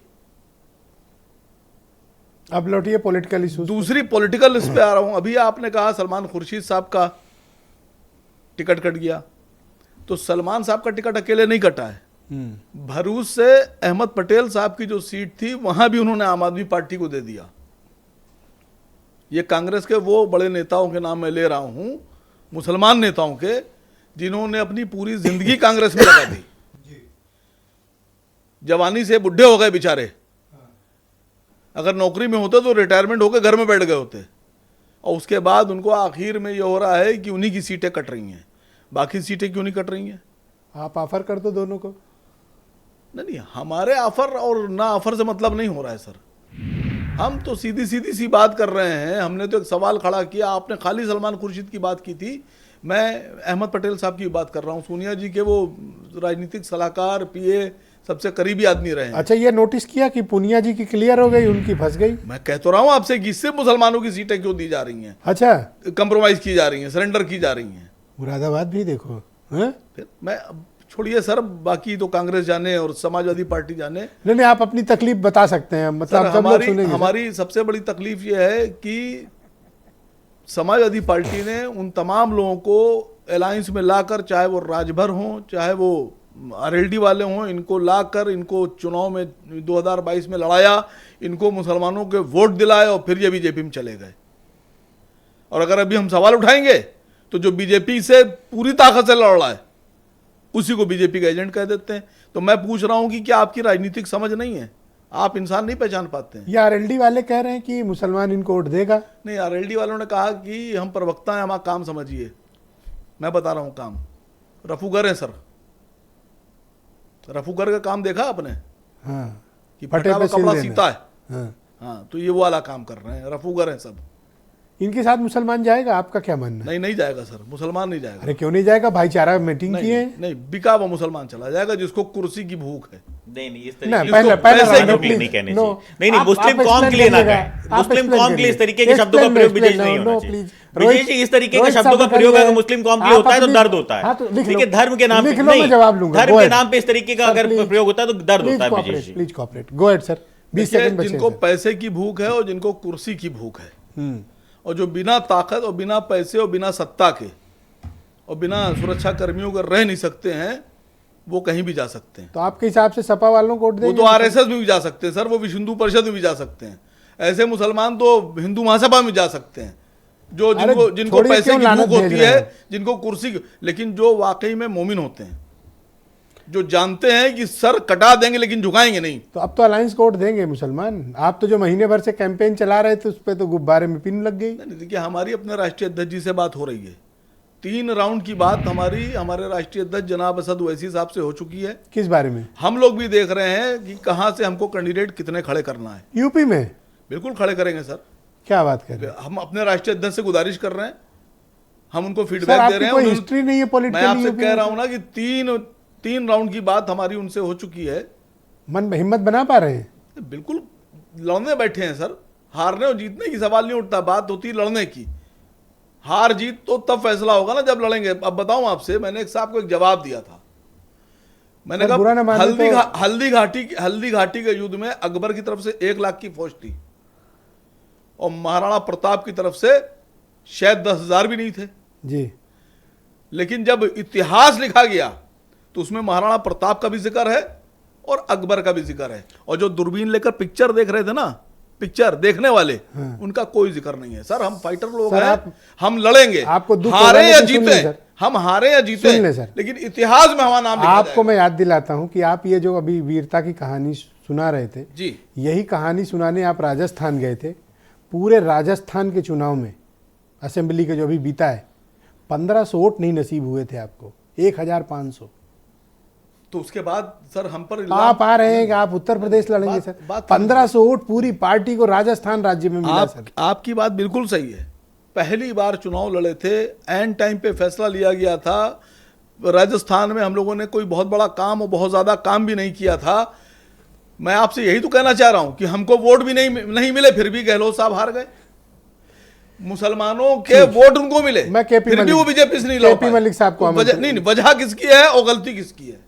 अब लौटिए पॉलिटिकल इशू। दूसरी पॉलिटिकल इस पे आ रहा हूं। अभी आपने कहा सलमान खुर्शीद साहब का टिकट कट गया, तो सलमान साहब का टिकट अकेले नहीं कटा है। भरूच से अहमद पटेल साहब की जो सीट थी वहां भी उन्होंने आम आदमी पार्टी को दे दिया। ये कांग्रेस के वो बड़े नेताओं के नाम मैं ले रहा हूं, मुसलमान नेताओं के, जिन्होंने अपनी पूरी जिंदगी कांग्रेस में लगा दी। जवानी से बुढ़े हो गए बेचारे, अगर नौकरी में होते तो रिटायरमेंट होकर घर में बैठ गए होते, और उसके बाद उनको आखिर में ये हो रहा है कि उन्हीं की सीटें कट रही हैं, बाकी सीटें क्यों नहीं कट रही हैं? आप ऑफर कर दो दोनों को। नहीं, हमारे ऑफर और ना ऑफर से मतलब नहीं हो रहा है सर। हम तो सीधी सीधी सी बात कर रहे हैं। हमने तो एक सवाल खड़ा किया, आपने खाली सलमान खुर्शीद की बात की थी, मैं अहमद पटेल साहब की बात कर रहा हूँ। सोनिया जी के वो राजनीतिक सलाहकार, पीए, सबसे करीबी आदमी रहे हैं। अच्छा, ये नोटिस किया कि पूनिया जी की क्लियर हो गई, उनकी फंस गई। मैं कह तो रहा हूँ आपसे कि इससे मुसलमानों की सीटें क्यों दी जा रही हैं? अच्छा, कंप्रोमाइज की जा रही हैं, सरेंडर की जा रही हैं। मुरादाबाद भी देखो। फिर मैं छोड़िए सर, बाकी तो कांग्रेस जाने और समाजवादी पार्टी जाने। नहीं, आप अपनी तकलीफ बता सकते हैं, मतलब सर, सब लोग सुनेंगे। हमारी सबसे बड़ी तकलीफ ये है कि समाजवादी पार्टी ने उन तमाम लोगों को अलायंस में लाकर, चाहे वो राजभर हों चाहे वो आरएलडी वाले हों, इनको लाकर इनको चुनाव में 2022 में लड़ाया, इनको मुसलमानों के वोट दिलाए और फिर ये बीजेपी में चले गए। और अगर अभी हम सवाल उठाएंगे तो जो बीजेपी से पूरी ताकत से लड़ रहा है उसी को बीजेपी का एजेंट कह देते हैं। तो मैं पूछ रहा हूं कि क्या आपकी राजनीतिक समझ नहीं है? आप इंसान नहीं पहचान पाते हैं? या आरएलडी वाले कह रहे हैं कि मुसलमान इनको वोट देगा? नहीं, आरएलडी वालों ने कहा कि हम प्रवक्ता हैं, हमारा काम समझिए। मैं बता रहा हूं काम, रफूगर है सर। रफूगर का काम देखा आपने? हाँ, कि फटे फटा हुआ पे सिल कपड़ा देना। सीता है। हाँ। हाँ, तो ये वो वाला काम कर रहे हैं, रफूगर हैं सब। इनके साथ मुसलमान जाएगा? आपका क्या मानना है? नहीं जाएगा सर, मुसलमान नहीं जाएगा। अरे क्यों नहीं जाएगा? भाईचारा मीटिंग की है। नहीं, बिका हुआ मुसलमान चला जाएगा जिसको कुर्सी की भूख है। नहीं इस ना, तरीके पहले नहीं कहने चाहिए। नहीं मुस्लिम कौम के लिए ना कहें, मुस्लिम कौम के लिए इस तरीके के शब्दों का प्रयोग विजय नहीं होना चाहिए। विजय जी, इस तरीके के शब्दों का प्रयोग अगर मुस्लिम कौम के लिए होता है तो दर्द होता है। ठीक है, धर्म के नाम पे नहीं, धर्म के नाम पे इस तरीके का अगर प्रयोग होता है तो दर्द होता है। Vijay ji please cooperate, go ahead sir. 20 second बचे। जिनको पैसे की भूख है और जिनको कुर्सी की भूख है, और जो बिना ताकत और बिना पैसे और बिना सत्ता के और बिना सुरक्षा कर्मियों के रह नहीं सकते हैं, वो कहीं भी जा सकते हैं। तो आपके हिसाब से सपा वालों को वोट वो देंगे? तो आरएसएस में भी जा सकते हैं सर, वो विश्व हिंदू परिषद में भी जा सकते हैं। ऐसे मुसलमान तो हिंदू महासभा में जा सकते हैं, जो जिनको पैसे की भूख होती है, जिनको कुर्सी। लेकिन जो वाकई में मोमिन होते हैं, जो जानते हैं कि सर कटा देंगे लेकिन झुकाएंगे नहीं। तो अब तो अलायंस को वोट देंगे मुसलमान। आप तो जो महीने भर से कैंपेन चला रहे थे उस पर तो गुब्बारे में पिन लग गई। देखिए, हमारी अपने राष्ट्रीय अध्यक्ष जी से बात हो रही है। 3 राउंड की बात हमारे राष्ट्रीय अध्यक्ष जनाब असद ओवैसी साहब से हो चुकी है। किस बारे में? हम लोग भी देख रहे हैं कि कहां से हमको कैंडिडेट कितने खड़े करना है। यूपी में बिल्कुल खड़े करेंगे सर। क्या बात कर रहे हैं? हम अपने राष्ट्रीय अध्यक्ष से गुजारिश कर रहे हैं, हम उनको सर, फीडबैक दे आपकी रहे हैं। कोई हिस्ट्री नहीं है मैं पॉलिटिकली? आपसे कह रहा हूं ना कि 3 राउंड की बात हमारी उनसे हो चुकी है। मन में हिम्मत बना पा रहे हैं? बिल्कुल लड़ने बैठे हैं सर। हारने और जीतने की सवाल नहीं उठता, बात होती है लड़ने की। हार जीत तो तब फैसला होगा ना जब लड़ेंगे। अब बताऊं आपसे, मैंने एक साहब को एक जवाब दिया था। मैंने कहा हल्दी घाटी के युद्ध में अकबर की तरफ से 1 लाख की फौज थी और महाराणा प्रताप की तरफ से शायद 10,000 भी नहीं थे जी। लेकिन जब इतिहास लिखा गया तो उसमें महाराणा प्रताप का भी जिक्र है और अकबर का भी जिक्र है। और जो दूरबीन लेकर पिक्चर देख रहे थे ना, पिक्चर देखने वाले, उनका कोई जिक्र नहीं है। सर, हम फाइटर लोग हैं, हम लड़ेंगे, आपको हारे या जीते, हम हारे या जीते, लेकिन इतिहास में हमारा नाम लिखा आपको मैं याद दिलाता हूं कि आप ये जो अभी वीरता की कहानी सुना रहे थे जी, यही कहानी सुनाने आप राजस्थान गए थे। पूरे राजस्थान के चुनाव में असेंबली के जो अभी बीता है 1500 वोट नहीं नसीब हुए थे आपको, 1500। तो उसके बाद सर हम पर आप आ रहे हैं कि आप उत्तर प्रदेश लड़ेंगे सर। 1500 वोट पूरी पार्टी को राजस्थान राज्य में मिला सर। आपकी बात बिल्कुल सही है। पहली बार चुनाव लड़े थे, एंड टाइम पे फैसला लिया गया था। राजस्थान में हम लोगों ने कोई बहुत बड़ा काम और बहुत ज्यादा काम भी नहीं किया था। मैं आपसे यही तो कहना चाह रहा हूं कि हमको वोट भी नहीं मिले, फिर भी गहलोत साहब हार गए। मुसलमानों के वोट उनको मिले, फिर भी वो बीजेपी से नहीं लड़ पाए। मलिक साहब को नहीं, वजह किसकी है और गलती किसकी है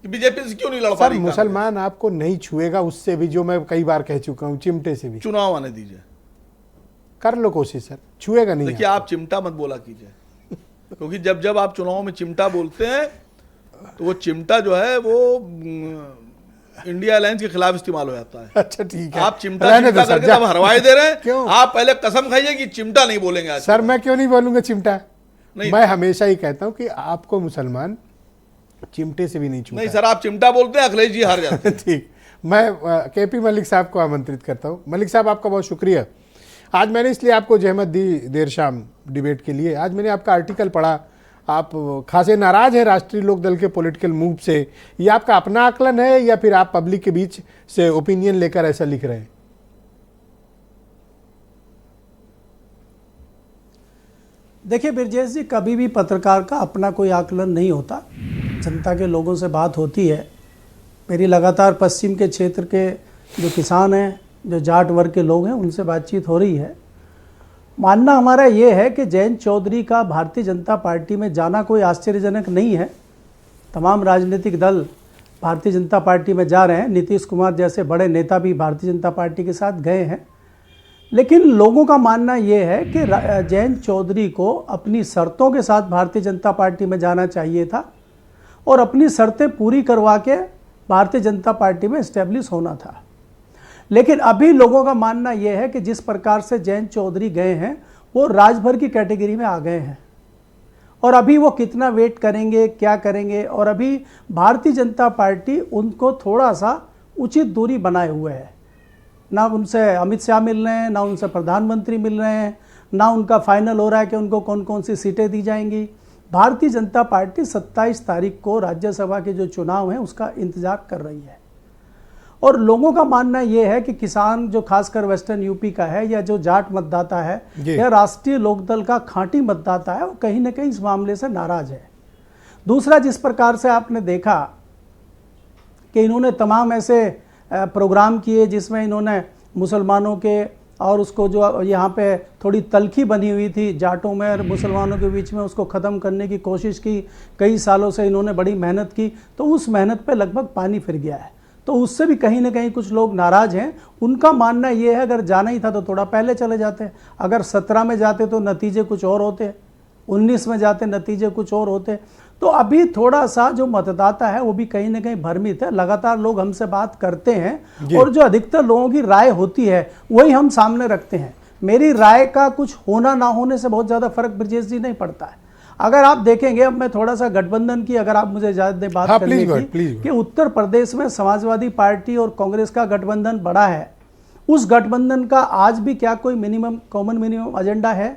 कि बीजेपी से क्यों नहीं लड़ पा रही? मुसलमान आपको नहीं छुएगा, उससे भी जो मैं कई बार कह चुका हूं, चिमटे से भी। चुनाव आने दीजिए, कर लो कोशिश सर, छुएगा नहीं। देखिए, आप चिमटा मत बोला कीजिए क्योंकि जब आप चुनाव में चिमटा बोलते हैं तो वो चिमटा जो है वो इंडिया अलायंस के खिलाफ इस्तेमाल हो जाता है। अच्छा ठीक है, आप चिमटा करके तब हरवाई दे रहे हैं। क्यों? आप पहले कसम खाइए कि चिमटा नहीं बोलेंगे आज। सर, मैं क्यों नहीं बोलूंगा चिमटा? मैं हमेशा ही कहता हूं कि आपको मुसलमान चिमटे से भी नहीं छूता। नहीं सर, आप चिमटा बोलते हैं, अखिलेश जी हार जाते हैं। ठीक, मैं केपी मलिक साहब को आमंत्रित करता हूं। मलिक साहब, आपका बहुत शुक्रिया। आज मैंने इसलिए आपको जहमत दी देर शाम डिबेट के लिए। आज मैंने आपका आर्टिकल पढ़ा, आप खासे नाराज हैं राष्ट्रीय लोकदल के पॉलिटिकल मूव से। ये आपका अपना आकलन है या फिर आप पब्लिक के बीच से ओपिनियन लेकर ऐसा लिख रहे हैं? देखिए बिरजेश जी, कभी भी पत्रकार का अपना कोई आकलन नहीं होता। जनता के लोगों से बात होती है। मेरी लगातार पश्चिम के क्षेत्र के जो किसान हैं, जो जाट वर्ग के लोग हैं, उनसे बातचीत हो रही है। मानना हमारा ये है कि जयंत चौधरी का भारतीय जनता पार्टी में जाना कोई आश्चर्यजनक नहीं है। तमाम राजनीतिक दल भारतीय जनता पार्टी में जा रहे हैं, नीतीश कुमार जैसे बड़े नेता भी भारतीय जनता पार्टी के साथ गए हैं। लेकिन लोगों का मानना ये है कि जयंत चौधरी को अपनी शर्तों के साथ भारतीय जनता पार्टी में जाना चाहिए था और अपनी शर्तें पूरी करवा के भारतीय जनता पार्टी में इस्टेब्लिश होना था। लेकिन अभी लोगों का मानना यह है कि जिस प्रकार से जयंत चौधरी गए हैं वो राजभर की कैटेगरी में आ गए हैं और अभी वो कितना वेट करेंगे, क्या करेंगे, और अभी भारतीय जनता पार्टी उनको थोड़ा सा उचित दूरी बनाए हुए है। ना उनसे अमित शाह मिल रहे हैं, ना उनसे प्रधानमंत्री मिल रहे हैं, ना उनका फाइनल हो रहा है कि उनको कौन कौन सी सीटें दी जाएंगी। भारतीय जनता पार्टी 27 तारीख को राज्यसभा के जो चुनाव हैं उसका इंतजार कर रही है और लोगों का मानना यह है कि किसान जो खासकर वेस्टर्न यूपी का है या जो जाट मतदाता है या राष्ट्रीय लोकदल का खांटी मतदाता है वो कहीं ना कहीं इस मामले से नाराज है। दूसरा, जिस प्रकार से आपने देखा कि इन्होंने तमाम ऐसे प्रोग्राम किए जिसमें इन्होंने मुसलमानों के और उसको जो यहाँ पे थोड़ी तलखी बनी हुई थी जाटों में और मुसलमानों के बीच में उसको ख़त्म करने की कोशिश की, कई सालों से इन्होंने बड़ी मेहनत की, तो उस मेहनत पे लगभग पानी फिर गया है। तो उससे भी कहीं ना कहीं कुछ लोग नाराज़ हैं। उनका मानना ये है अगर जाना ही था तो थोड़ा पहले चले जाते, अगर 17 में जाते तो नतीजे कुछ और होते, 19 में जाते नतीजे कुछ और होते। तो अभी थोड़ा सा जो मतदाता है वो भी कहीं ना कहीं भ्रमित है। लगातार लोग हमसे बात करते हैं और जो अधिकतर लोगों की राय होती है वही हम सामने रखते हैं। मेरी राय का कुछ होना ना होने से बहुत ज़्यादा फर्क ब्रजेश जी नहीं पड़ता है। अगर आप देखेंगे, अब मैं थोड़ा सा गठबंधन की अगर आप मुझे इजाजत दें बात करने की, कि उत्तर प्रदेश में समाजवादी पार्टी और कांग्रेस का गठबंधन बड़ा है, उस गठबंधन का आज भी क्या कोई कॉमन मिनिमम एजेंडा है?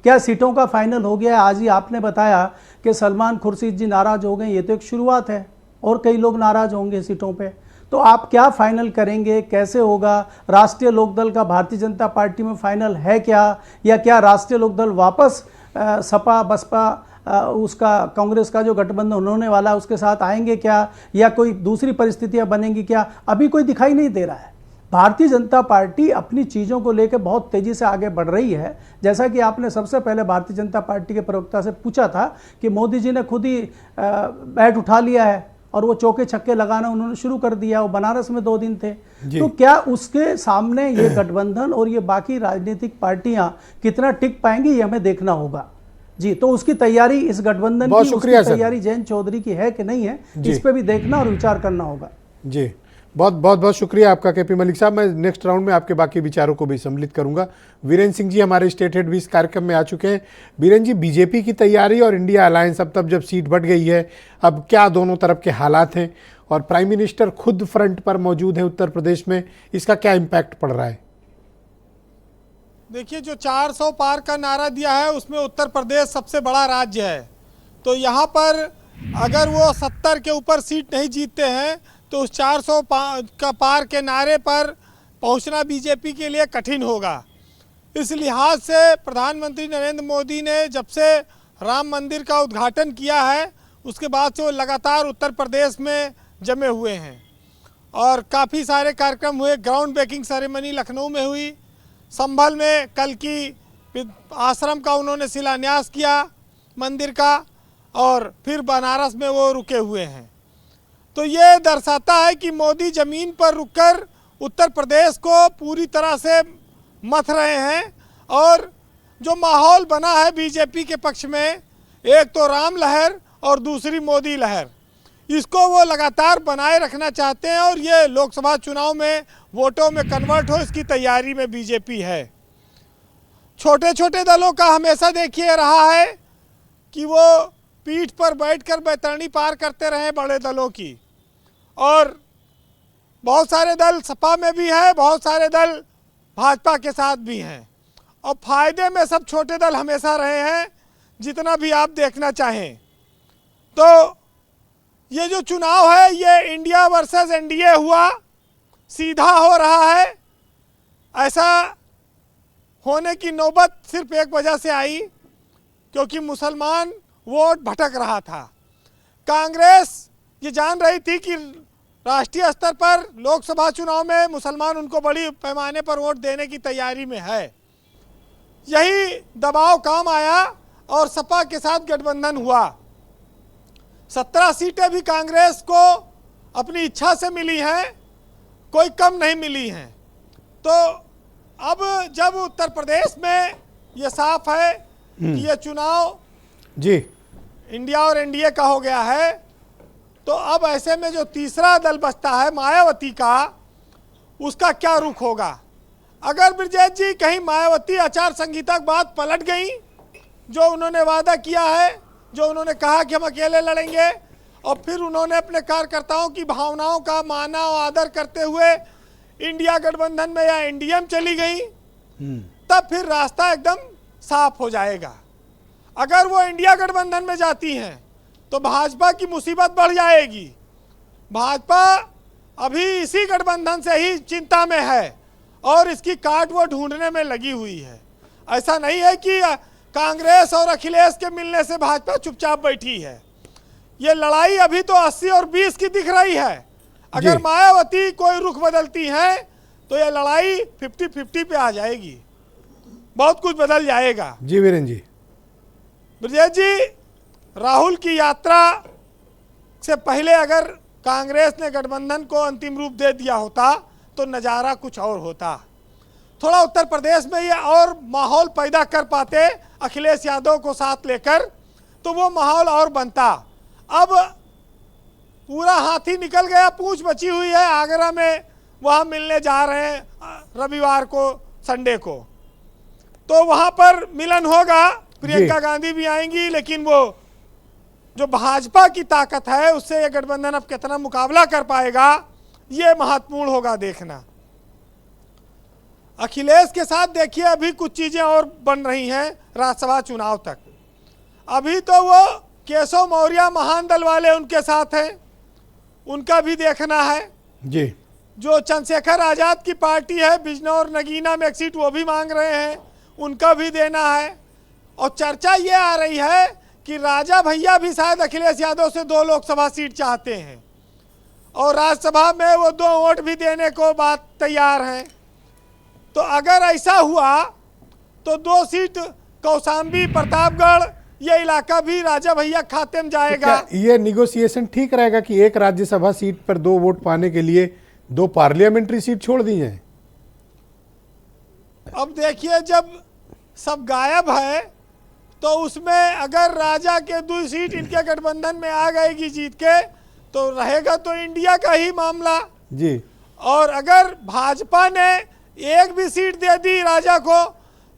क्या सीटों का फाइनल हो गया है? आज ही आपने बताया कि सलमान खुर्शीद जी नाराज हो गए, ये तो एक शुरुआत है और कई लोग नाराज होंगे सीटों पे। तो आप क्या फाइनल करेंगे, कैसे होगा? राष्ट्रीय लोकदल का भारतीय जनता पार्टी में फाइनल है क्या, या क्या राष्ट्रीय लोकदल वापस सपा बसपा उसका कांग्रेस का जो गठबंधन होने वाला है उसके साथ आएंगे क्या, या कोई दूसरी परिस्थितियां बनेंगी क्या? अभी कोई दिखाई नहीं दे रहा है। भारतीय जनता पार्टी अपनी चीज़ों को लेकर बहुत तेज़ी से आगे बढ़ रही है। जैसा कि आपने सबसे पहले भारतीय जनता पार्टी के प्रवक्ता से पूछा था कि मोदी जी ने खुद ही बैट उठा लिया है और वो चौके छक्के लगाना उन्होंने शुरू कर दिया, वो बनारस में 2 दिन थे। तो क्या उसके सामने ये गठबंधन और ये बाकी राजनीतिक पार्टियां कितना टिक पाएंगी, ये हमें देखना होगा जी। तो उसकी तैयारी इस गठबंधन की, उसकी तैयारी जयंत चौधरी की है कि नहीं है, इस पे भी देखना और विचार करना होगा जी। बहुत शुक्रिया आपका केपी मलिक साहब। मैं नेक्स्ट राउंड में आपके बाकी विचारों को भी सम्मिलित करूंगा। वीरेंद्र सिंह जी हमारे स्टेट हेड भी इस कार्यक्रम में आ चुके हैं। वीरेंद्र जी, बीजेपी की तैयारी और इंडिया अलायंस, अब तब जब सीट बढ़ गई है, अब क्या दोनों तरफ के हालात हैं और प्राइम मिनिस्टर खुद फ्रंट पर मौजूद है उत्तर प्रदेश में, इसका क्या इम्पैक्ट पड़ रहा है? देखिए, जो 400 पार का नारा दिया है उसमें उत्तर प्रदेश सबसे बड़ा राज्य है। तो यहाँ पर अगर वो 70 के ऊपर सीट नहीं जीतते हैं तो उस 400 का पार के नारे पर पहुंचना बीजेपी के लिए कठिन होगा। इस लिहाज से प्रधानमंत्री नरेंद्र मोदी ने जब से राम मंदिर का उद्घाटन किया है उसके बाद से वो लगातार उत्तर प्रदेश में जमे हुए हैं और काफ़ी सारे कार्यक्रम हुए। ग्राउंड ब्रेकिंग सेरेमनी लखनऊ में हुई, संभल में कल की आश्रम का उन्होंने शिलान्यास किया मंदिर का, और फिर बनारस में वो रुके हुए हैं। तो ये दर्शाता है कि मोदी ज़मीन पर रुककर उत्तर प्रदेश को पूरी तरह से मथ रहे हैं और जो माहौल बना है बीजेपी के पक्ष में, एक तो राम लहर और दूसरी मोदी लहर, इसको वो लगातार बनाए रखना चाहते हैं और ये लोकसभा चुनाव में वोटों में कन्वर्ट हो, इसकी तैयारी में बीजेपी है। छोटे छोटे दलों का हमेशा देखिए रहा है कि वो पीठ पर बैठकर बैतरणी पार करते रहे बड़े दलों की, और बहुत सारे दल सपा में भी हैं, बहुत सारे दल भाजपा के साथ भी हैं, और फायदे में सब छोटे दल हमेशा रहे हैं जितना भी आप देखना चाहें। तो ये जो चुनाव है ये इंडिया वर्सेस एनडीए हुआ, सीधा हो रहा है। ऐसा होने की नौबत सिर्फ एक वजह से आई क्योंकि मुसलमान वोट भटक रहा था। कांग्रेस ये जान रही थी कि राष्ट्रीय स्तर पर लोकसभा चुनाव में मुसलमान उनको बड़ी पैमाने पर वोट देने की तैयारी में है, यही दबाव काम आया और सपा के साथ गठबंधन हुआ। 17 सीटें भी कांग्रेस को अपनी इच्छा से मिली हैं, कोई कम नहीं मिली हैं। तो अब जब उत्तर प्रदेश में ये साफ है कि ये चुनाव जी इंडिया और एनडीए का हो गया है, तो अब ऐसे में जो तीसरा दल बचता है मायावती का, उसका क्या रुख होगा? अगर ब्रजेश जी कहीं मायावती आचार संहिता की बात पलट गई, जो उन्होंने वादा किया है, जो उन्होंने कहा कि हम अकेले लड़ेंगे, और फिर उन्होंने अपने कार्यकर्ताओं की भावनाओं का माना और आदर करते हुए इंडिया गठबंधन में या एनडीए में चली गई, तब फिर रास्ता एकदम साफ हो जाएगा। अगर वो इंडिया गठबंधन में जाती हैं तो भाजपा की मुसीबत बढ़ जाएगी। भाजपा अभी इसी गठबंधन से ही चिंता में है और इसकी काट वो ढूंढने में लगी हुई है। ऐसा नहीं है कि कांग्रेस और अखिलेश के मिलने से भाजपा चुपचाप बैठी है। ये लड़ाई अभी तो 80 और 20 की दिख रही है। अगर मायावती कोई रुख बदलती हैं तो ये लड़ाई 50-50 पे आ जाएगी, बहुत कुछ बदल जाएगा। जी वीरेंद्र जी। ब्रजेश जी, राहुल की यात्रा से पहले अगर कांग्रेस ने गठबंधन को अंतिम रूप दे दिया होता तो नज़ारा कुछ और होता। थोड़ा उत्तर प्रदेश में ये और माहौल पैदा कर पाते अखिलेश यादव को साथ लेकर, तो वो माहौल और बनता। अब पूरा हाथी निकल गया, पूंछ बची हुई है। आगरा में वहाँ मिलने जा रहे हैं रविवार को, संडे को, तो वहाँ पर मिलन होगा। प्रियंका गांधी भी आएंगी, लेकिन वो जो भाजपा की ताकत है उससे ये गठबंधन अब कितना मुकाबला कर पाएगा, ये महत्वपूर्ण होगा देखना। अखिलेश के साथ देखिए अभी कुछ चीजें और बन रही हैं राज्यसभा चुनाव तक। अभी तो वो केशव मौर्य महान दल वाले उनके साथ हैं, उनका भी देखना है। जी। जो चंद्रशेखर आजाद की पार्टी है, बिजनौर नगीना में एक सीट वो भी मांग रहे हैं, उनका भी देना है। और चर्चा ये आ रही है कि राजा भैया भी शायद अखिलेश यादव से 2 लोकसभा सीट चाहते हैं और राज्यसभा में वो 2 वोट भी देने को बात तैयार हैं। तो अगर ऐसा हुआ तो 2 सीट कौशाम्बी, प्रतापगढ़, ये इलाका भी राजा भैया खाते में जाएगा। तो ये निगोशिएशन ठीक रहेगा कि एक राज्यसभा सीट पर 2 वोट पाने के लिए 2 पार्लियामेंट्री सीट छोड़ दी जाए? अब देखिए, जब सब गायब है तो उसमें अगर राजा के 2 सीट इनके गठबंधन में आ गएगी जीत के, तो रहेगा तो इंडिया का ही मामला जी। और अगर भाजपा ने एक भी सीट दे दी राजा को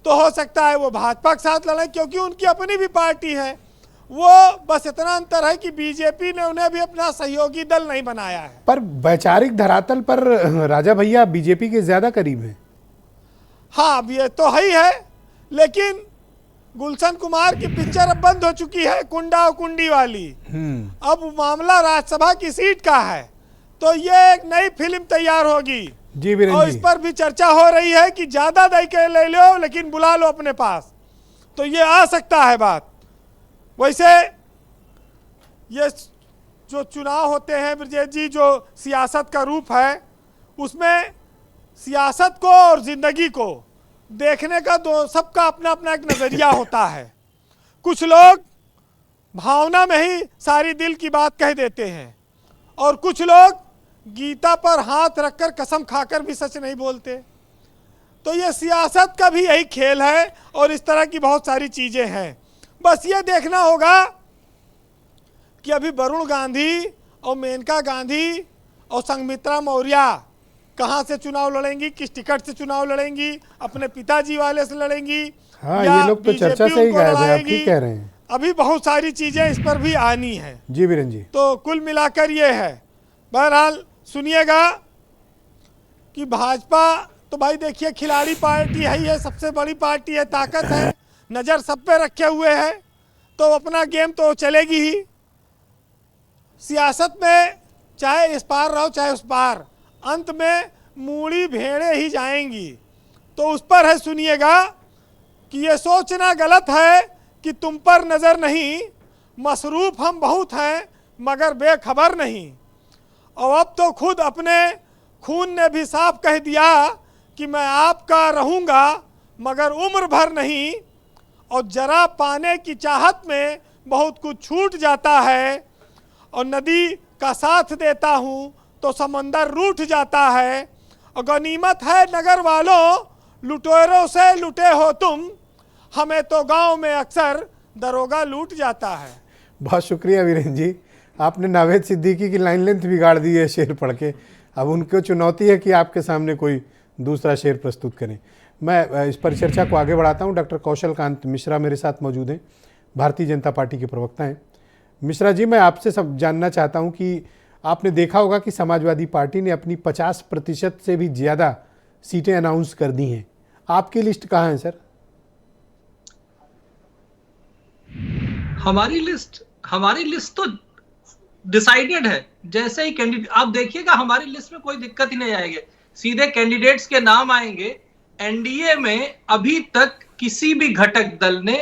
तो हो सकता है वो भाजपा के साथ लड़े, क्योंकि उनकी अपनी भी पार्टी है। वो बस इतना अंतर है कि बीजेपी ने उन्हें भी अपना सहयोगी दल नहीं बनाया है। पर वैचारिक धरातल पर राजा भैया बीजेपी के ज्यादा करीब हैं। हाँ, अब ये तो है ही है, लेकिन गुलशन कुमार की पिक्चर अब बंद हो चुकी है, कुंडा और कुंडी वाली। अब मामला राज्यसभा की सीट का है, तो ये एक नई फिल्म तैयार होगी। जी वीरेंद्र और इस पर भी चर्चा हो रही है कि ज्यादा दई के ले लो लेकिन बुला लो अपने पास, तो ये आ सकता है बात। वैसे ये जो चुनाव होते हैं ब्रजेश जी, जो सियासत का रूप है, उसमें सियासत को और जिंदगी को देखने का सबका अपना अपना एक नजरिया होता है। कुछ लोग भावना में ही सारी दिल की बात कह देते हैं और कुछ लोग गीता पर हाथ रखकर कसम खाकर भी सच नहीं बोलते। तो ये सियासत का भी यही खेल है और इस तरह की बहुत सारी चीजें हैं। बस ये देखना होगा कि अभी वरुण गांधी और मेनका गांधी और संघमित्रा मौर्य कहाँ से चुनाव लड़ेंगी, किस टिकट से चुनाव लड़ेंगी, अपने पिताजी वाले से लड़ेंगी, हाँ, ये लोग तो चर्चा से ही गायब है, आप ठीक कह रहे हैं। अभी बहुत सारी चीजें इस पर भी आनी है। जी वीरेंद्र जी। तो कुल मिलाकर ये है। बहरहाल सुनिएगा कि भाजपा तो भाई देखिए खिलाड़ी पार्टी है, ये सबसे बड़ी पार्टी है, ताकत है, नज़र सब पे रखे हुए है, तो अपना गेम तो चलेगी ही। सियासत में चाहे इस पार रहो चाहे उस पार, अंत में मूड़ी भेड़े ही जाएंगी। तो उस पर है, सुनिएगा कि ये सोचना गलत है कि तुम पर नज़र नहीं, मसरूफ़ हम बहुत हैं मगर बेखबर नहीं। और अब तो खुद अपने खून ने भी साफ कह दिया कि मैं आपका रहूँगा मगर उम्र भर नहीं। और जरा पाने की चाहत में बहुत कुछ छूट जाता है, और नदी का साथ देता हूँ तो समंदर रूठ जाता है। और गनीमत है नगर वालों, लुटेरों से लुटे हो तुम, हमें तो गांव में अक्सर दरोगा लूट जाता है। बहुत शुक्रिया वीरेंद्र जी, आपने नावेद सिद्दीकी की लाइन लेंथ बिगाड़ दी है शेर पढ़ के। अब उनको चुनौती है कि आपके सामने कोई दूसरा शेर प्रस्तुत करें। मैं इस परिचर्चा को आगे बढ़ाता हूं। डॉक्टर कौशल कांत मिश्रा मेरे साथ मौजूद हैं, भारतीय जनता पार्टी के प्रवक्ता हैं। मिश्रा जी, मैं आपसे सब जानना चाहता हूं कि आपने देखा होगा कि समाजवादी पार्टी ने अपनी 50% से भी ज़्यादा सीटें अनाउंस कर दी हैं। आपकी लिस्ट कहाँ है सर? हमारी लिस्ट तो डिसाइडेड है। जैसे ही कैंडिडेट, आप देखिएगा हमारी लिस्ट में कोई दिक्कत ही नहीं आएगी, सीधे कैंडिडेट्स के नाम आएंगे। एनडीए में अभी तक किसी भी घटक दल ने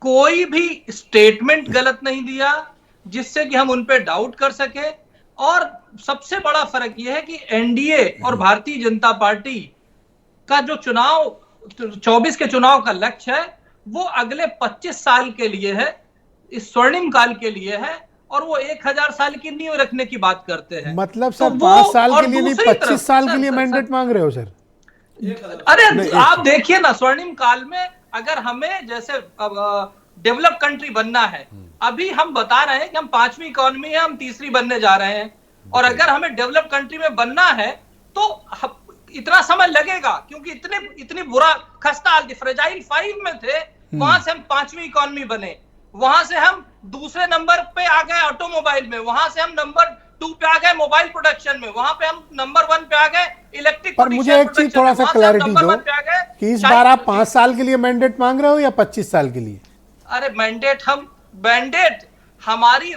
कोई भी स्टेटमेंट गलत नहीं दिया जिससे कि हम उन पे डाउट कर सके। और सबसे बड़ा फर्क यह है कि एनडीए और भारतीय जनता पार्टी का जो चुनाव 24 के चुनाव का लक्ष्य है वो अगले 25 साल के लिए है, इस स्वर्णिम काल के लिए है, और वो 1000 साल की नींव रखने की बात करते हैं। मतलब सर तो 5 साल के लिए नहीं, 25 साल के लिए मैंडेट मांग रहे हो सर? अरे आप देखिए ना, स्वर्णिम काल में अगर हमें जैसे डेवलप कंट्री बनना है, अभी हम बता रहे हैं कि हम 5वीं इकोनॉमी है, हम 3री बनने जा रहे हैं, और अगर हमें डेवलप कंट्री में बनना है तो इतना समय लगेगा, क्योंकि इतनी बुरा खस्ता हाल, फ्रेजाइल 5 में थे, वहां से हम 5वीं इकोनॉमी बने, वहां से हम दूसरे नंबर पे आ गए ऑटोमोबाइल में, वहां से हम नंबर 2 पे आ गए मोबाइल प्रोडक्शन में, वहां पे हम नंबर 1 पे आ गए इलेक्ट्रिक। पर मुझे एक चीज थोड़ा सा क्लैरिटी दो कि इस बार आप 5 साल के लिए मैंडेट मांग रहे हो या 25 साल के लिए? अरे मैंडेट हमारी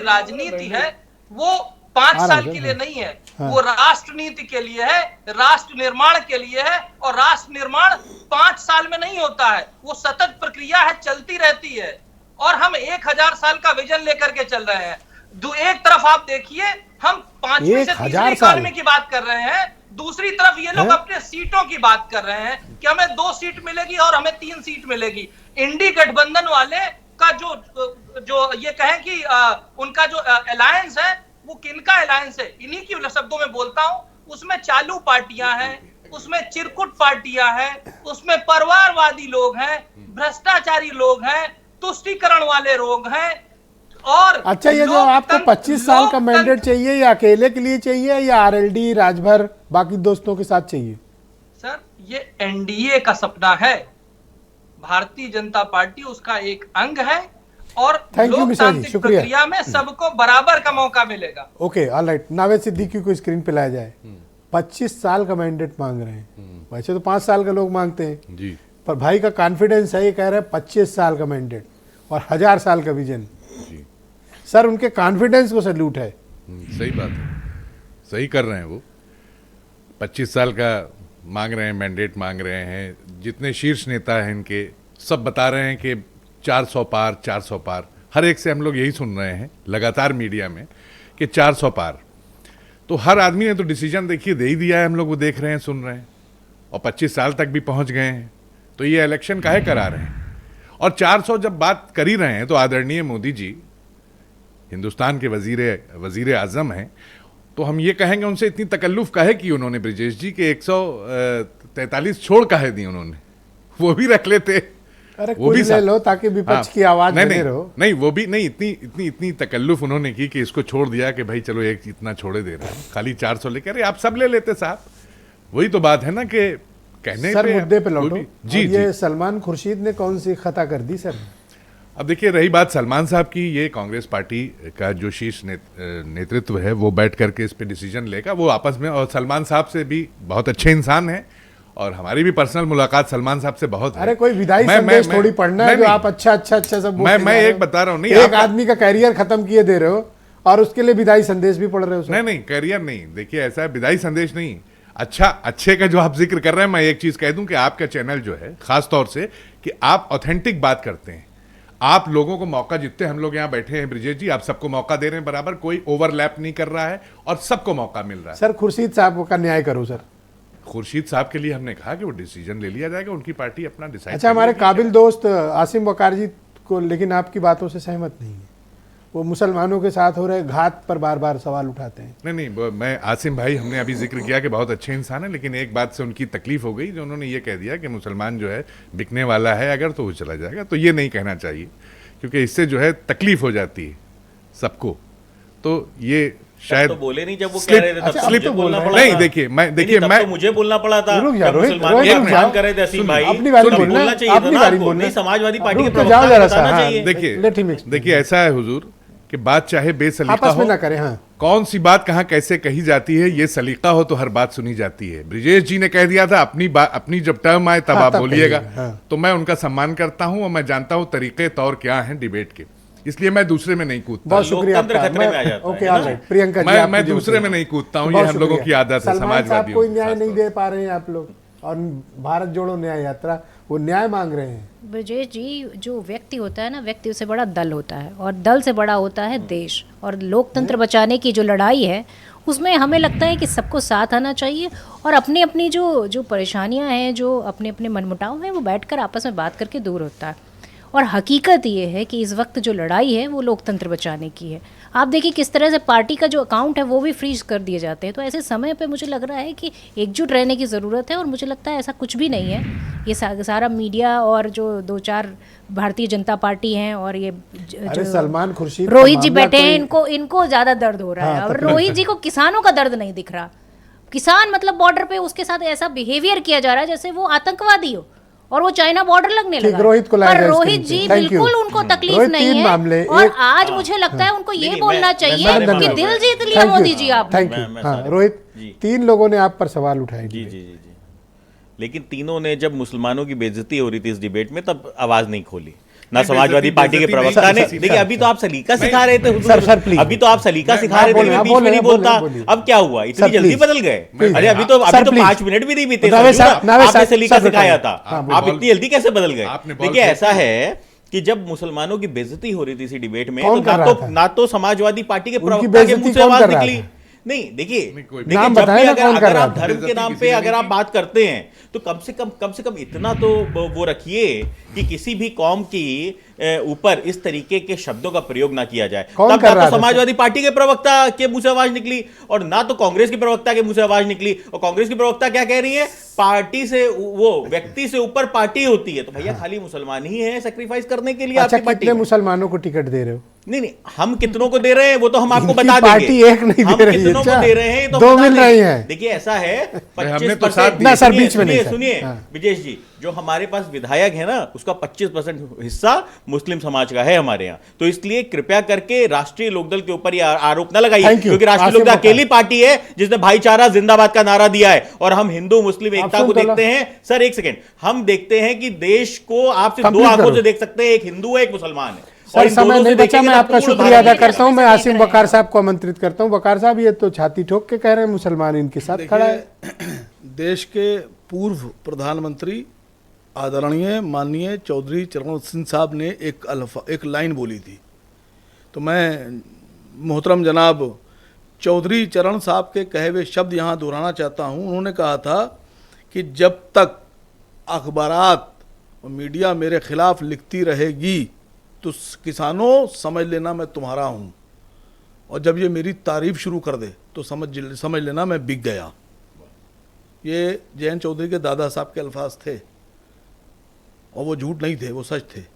राजनीति है वो 5 साल के लिए नहीं है, वो राष्ट्र नीति के लिए है, राष्ट्र निर्माण के लिए है, और राष्ट्र निर्माण 5 साल में नहीं होता है, वो सतत प्रक्रिया है, चलती रहती है। और हम 1000 साल का विजन लेकर के चल रहे हैं। एक तरफ आप देखिए हम 5वीं से 3री इकोनॉमी की बात कर रहे हैं, दूसरी तरफ ये लोग अपने सीटों की बात कर रहे हैं कि हमें 2 सीट मिलेगी और हमें 3 सीट मिलेगी। इंडी गठबंधन वाले का जो ये कहें कि उनका जो अलायंस है वो किनका अलायंस है, इन्हीं की शब्दों में बोलता हूं, उसमें चालू पार्टियां हैं, उसमें चिरकुट पार्टियां हैं, उसमें परिवारवादी लोग हैं, भ्रष्टाचारी लोग हैं, तुष्टीकरण वाले लोग हैं। और अच्छा, ये जो आपको 25 साल का मैंडेट चाहिए, या अकेले के लिए चाहिए या आरएलडी राजभर बाकी दोस्तों के साथ चाहिए? सर, ये एनडीए का सपना है, भारतीय जनता पार्टी उसका एक अंग है, और लोकतांत्रिक प्रक्रिया में सबको बराबर का मौका मिलेगा। Okay, alright. नावेद सिद्दीकी को स्क्रीन पे लाया जाए। 25 साल का मैंडेट मांग रहे हैं, वैसे तो 5 साल का लोग मांगते हैं जी, पर भाई का कॉन्फिडेंस है, ये कह रहे हैं 25 साल का मैंडेट और 1000 साल का विजन। सर, उनके कॉन्फिडेंस को सैल्यूट है। सही बात है, सही कर रहे हैं वो। 25 साल का मांग रहे हैं, मैंडेट मांग रहे हैं। जितने शीर्ष नेता हैं इनके, सब बता रहे हैं कि 400 पार, 400 पार। हर एक से हम लोग यही सुन रहे हैं लगातार मीडिया में कि 400 पार। तो हर आदमी ने तो डिसीजन देखिए दे ही दिया है, हम लोग वो देख रहे हैं, सुन रहे हैं, और 25 साल तक भी पहुंच गए हैं। तो ये इलेक्शन काहे करा रहे हैं? और 400 जब बात कर ही रहे हैं तो आदरणीय मोदी जी हिंदुस्तान के वजीर आजम हैं, तो हम ये कहेंगे उनसे इतनी तकल्लुफ काहे की उन्होंने ब्रिजेश जी के 143 छोड़ काहे दी उन्होंने? वो भी रख लेते। अरे वो भी ले लो ताकि विपक्ष की आवाज बने रहो। नहीं, वो भी नहीं, इतनी तकल्लुफ उन्होंने की कि इसको छोड़ दिया कि भाई चलो एक इतना छोड़े दे रहे हैं, खाली 400 लेके। अरे आप सब ले लेते साहब। वही तो बात है ना कि कहने सर मुद्दे पे लौटो जी। ये सलमान खुर्शीद ने कौन सी खता कर दी सर? अब देखिए, रही बात सलमान साहब की, ये कांग्रेस पार्टी का जो शीर्ष नेतृत्व है वो बैठ करके इस पे डिसीजन लेगा वो आपस में। और सलमान साहब से भी बहुत अच्छे इंसान हैं और हमारी भी पर्सनल मुलाकात सलमान साहब से बहुत है। अरे कोई विदाई संदेश थोड़ी पढ़ना है जो आप अच्छा सब मैं एक बता रहा हूँ, नहीं एक आदमी का कैरियर खत्म किए दे रहे हो और उसके लिए विदाई संदेश भी पढ़ रहे हो। नहीं, कैरियर नहीं, देखिए ऐसा है, विदाई संदेश नहीं, अच्छे का जो आप जिक्र कर रहे हैं। मैं एक चीज कह दूं कि आपका चैनल जो है खास तौर से कि आप ऑथेंटिक बात करते हैं, आप लोगों को मौका, जितने हम लोग यहाँ बैठे हैं ब्रिजेश जी, आप सबको मौका दे रहे हैं बराबर, कोई ओवरलैप नहीं कर रहा है और सबको मौका मिल रहा है। सर खुर्शीद साहब का न्याय करो सर। खुर्शीद साहब के लिए हमने कहा कि वो डिसीजन ले लिया जाएगा, उनकी पार्टी अपना डिसाइड। अच्छा, हमारे काबिल दोस्त आसिम वकार जी को लेकिन आपकी बातों से सहमत नहीं है? वो मुसलमानों के साथ हो रहे घात पर बार बार सवाल उठाते हैं। नहीं, मैं आसिम भाई, हमने अभी जिक्र किया कि बहुत अच्छे इंसान है, लेकिन एक बात से उनकी तकलीफ हो गई जो उन्होंने ये कह दिया कि मुसलमान जो है बिकने वाला है अगर तो वो चला जाएगा। तो ये नहीं कहना चाहिए, क्योंकि इससे जो है तकलीफ हो जाती है सबको। तो ये शायद तो बोले नहीं जब वो कह रहे थे, तब तो मुझे बोलना पड़ा नहीं, था। देखिए तब मैं तो मुझे बोलना पड़ा था। रुक जा, जब रोहित, मुसलमान रोहित, एक मान कर रहे थे असीम भाई, अपनी बारी तब बोलना, बोलना चाहिए था अपनी ना बारी आपको। बोलना। नहीं, समाजवादी पार्टी के रुक तो प्रवक्ता जाओ को जरा सा, बताना हाँ, चाहिए। देखिए ऐसा है हुजूर कि बात चाहे बेसलीका आपस में हो, ना करें। हाँ, कौन सी बात कहाँ कैसे कही जाती है, ये सलीका हो तो हर बात सुनी जाती है। ब्रिजेश जी ने कह दिया था अपनी जब टर्म आए तब हाँ, आप तब बोलिएगा। कहिएगा, हाँ। तो मैं उनका सम्मान करता हूं और मैं जानता हूं तरीके तौर क्या हैं डिबेट के, इसलिए मैं दूसरे में नहीं कूदता। बहुत शुक्रिया लोकतंत्र आपका। खतरे में आ जाता है, ओके, है ना? ऑल राइट, प्रियंका जी, मैं आप मुझे दूसरे में बताइए। नहीं कूदता हूं, बहुत ये हम लोगों शुक्रिया। की आदत है सलमान साहब समाजवादियों कोई की न्याय नहीं खासतौर दे पा रहे हैं आप लोग, और भारत जोड़ो न्याय यात्रा वो न्याय मांग रहे हैं। ब्रजेश जी, जो व्यक्ति होता है ना, व्यक्ति से बड़ा दल होता है, और दल से बड़ा होता है देश। और लोकतंत्र बचाने की जो लड़ाई है उसमें हमें लगता है कि सबको साथ आना चाहिए, और अपनी अपनी जो परेशानियां हैं, जो अपने अपने मनमुटाव हैं, वो बैठकर आपस में बात करके दूर होता है। और हकीकत ये है कि इस वक्त जो लड़ाई है वो लोकतंत्र बचाने की है। आप देखिए किस तरह से पार्टी का जो अकाउंट है वो भी फ्रीज कर दिए जाते हैं। तो ऐसे समय पे मुझे लग रहा है कि एकजुट रहने की ज़रूरत है, और मुझे लगता है ऐसा कुछ भी नहीं है। ये सारा मीडिया और जो 2-4 भारतीय जनता पार्टी हैं, और ये अरे सलमान खुर्शीद का रोहित जी मामला बैठे हैं, कोई- इनको ज़्यादा दर्द हो रहा है। हाँ, और तो- रोहित जी को किसानों का दर्द नहीं दिख रहा। किसान मतलब बॉर्डर पे उसके साथ ऐसा बिहेवियर किया जा रहा है जैसे वो आतंकवादी हो, और वो चाइना बॉर्डर लगने ठीक, लगा। रोहित को लाया पर जाए रोहित स्क्रीन जी पे। Thank you। बिल्कुल उनको तकलीफ रोहित, नहीं 3 है। मामले, और एक- आज मुझे लगता है उनको ये नहीं, बोलना मैं चाहिए सारे कि मामले- दिल जीत लिया मोदी जी आपने। Thank you. मैं हाँ, सारे- रोहित, जी। 3 लोगों ने आप पर सवाल उठाए। जी जी जी जी। लेकिन तीनों ने जब मुसलमानों की बेइज्जती हो रही थी इस डिबेट में, तब आवाज नहीं खोली ना नहीं, समाजवादी बेइज्जती- पार्टी के बेइज्जती प्रवक्ता नहीं, ने। सर, देखिए, अभी तो आप सलीका सिखा रहे थे हुजूर। Sir, please. अभी तो आप सलीका सिखा रहे थे, बोले, मैं बीच बोले, में नहीं बोले, बोलता। बोलिए। अब क्या हुआ, इतनी सर, जल्दी प्लीज। बदल गए? प्लीज। अरे अभी तो सर, प्लीज। 5 मिनट भी नहीं बीते नावे हुजूर। साहब, नावे आपने साहब, सलीका सर, सिखाया बताइए। था, हाँ, आप इतनी जल्दी कैसे बदल गए? आपने बॉल देखिए, फेंक ऐसा है कि जब मुसलमानों की बेइज्जती हो रही थी इसी डिबेट में, कौन तो कर रहा था? ना तो समाजवादी पार्टी के उनकी प्रवक्ता के बेइज्जती मुंह से कौन आवाज कर रहा निकली। था? नहीं, देखिए कोई- देखिए, नाम जब बताएं भी ना, कौन कर अगर रहा आप था? धर्म के नाम पे अगर आप बात करते हैं, तो कम से कम इतना तो वो रखिए कि किसी भी कौम की ऊपर इस तरीके के शब्दों का प्रयोग ना किया जाए। कौन तब कर ना रहा तो था? समाजवादी पार्टी के प्रवक्ता के मुंह से आवाज निकली, और ना तो कांग्रेस के प्रवक्ता के मुंह से आवाज निकली। और कांग्रेस की प्रवक्ता क्या कह रही है? पार्टी से, वो व्यक्ति से ऊपर पार्टी होती है। तो भैया खाली मुसलमान ही है सेक्रीफाइस करने के लिए अच्छा, आपकी पार्टी कितने में? मुसलमानों को टिकट दे रहे हो? नहीं, हम कितनों को दे रहे हैं वो तो हम आपको इनकी बता देंगे। पार्टी एक नहीं हम दे रही है, कितनों अच्छा। को दे रहे हैं ये तो 2 हम बता मिल रही देंगे। हैं। देखिए, ऐसा है हमने तो 25%। साथ ना सर, बीच में नहीं, सर। सुनिए हाँ। विजेश जी, जो हमारे पास विधायक है ना, उसका 25% हिस्सा मुस्लिम समाज का है हमारे यहाँ। तो इसलिए कृपया करके राष्ट्रीय लोकदल के ऊपर ये आरोप न लगाइए, Thank you। क्योंकि राष्ट्रीय आसिम लोकदल वकार। अकेली पार्टी है जिसने भाईचारा जिंदाबाद का नारा दिया है। और हम हिंदू मुस्लिम एकता सुन को तो लो। देखते हैं। सर, एक सेकेंड, हम देखते हैं कि देश को आप सिर्फ 2 Complete आंखों करो। से देख सकते हैं, एक हिंदू है, एक मुसलमान है। और सर, इन समय दोनों से नहीं बचा, देखेंगे मैं तो आपका पूर्ण शुक्रिया भारत अदा देश करता हूं। मैं देख आसिम रहे वकार हैं। साहब को आमंत्रित करता हूं। वकार साहब, ये तो छाती ठोक के कह रहे हैं मुसलमान इनके साथ खड़ा है। देखिए, देश के पूर्व प्रधानमंत्री आदरणीय माननीय चौधरी चरण सिंह साहब ने एक लाइन बोली थी। तो मैं मोहतरम जनाब चौधरी चरण साहब के कहे हुए शब्द यहाँ दोहराना चाहता हूँ। उन्होंने कहा था कि जब तक अखबारात और मीडिया मेरे खिलाफ लिखती रहेगी तो किसानों समझ लेना मैं तुम्हारा हूँ, और जब ये मेरी तारीफ शुरू कर दे तो समझ लेना मैं बिक गया। ये जयंत चौधरी के दादा साहब के अल्फाज थे, और वो झूठ नहीं थे, वो सच थे।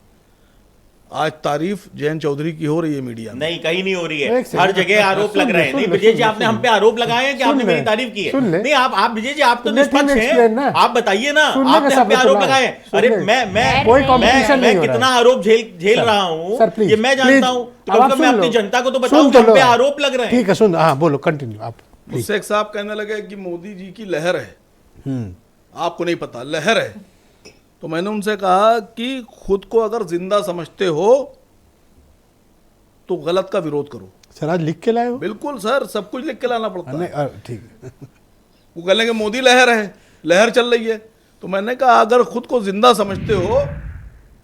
आज तारीफ जयंत चौधरी की हो रही है मीडिया में। नहीं, कहीं नहीं हो रही है, एक सेकंड। हर जगह आरोप सुन लग ले, रहे हैं। सुन नहीं ले, विजय जी, सुन ले, आपने सुन हम पे ले। आरोप लगाए हैं कि सुन आपने ले, मेरी तारीफ की है। सुन ले। नहीं, आप विजय जी, आप तो Let him निष्पक्ष explain हैं, ना। आप बताइए ना, सुनने का आपने हम पे सब आरोप बतलाओ। लगाए हैं। सुन अरे ले। कोई competition नहीं मैं हो रहा कितना है। आरोप झेल रहा हूँ, सर, प्लीज, ये मैं प्लीज। जानता हूँ। तो अब कम आप से कम मैं सुन अपनी लो। जनता को तो सुन बताऊं तो कि हम पे लो। आरोप लग रहे हैं। ठीक है, सुन, हाँ बोलो, कंटिन्यू आप। मुझसे एक साहब कहने लगे कि मोदी जी की लहर है, आपको नहीं पता लहर है। तो मैंने उनसे कहा कि खुद को अगर जिंदा समझते हो तो गलत का विरोध करो। सर, आज लिख के लाए हो? बिल्कुल सर, सब कुछ लिख के लाना पड़ता नहीं, है। ठीक है। वो कह लेंगे मोदी लहर है, लहर चल रही है। तो मैंने कहा अगर खुद को जिंदा समझते हो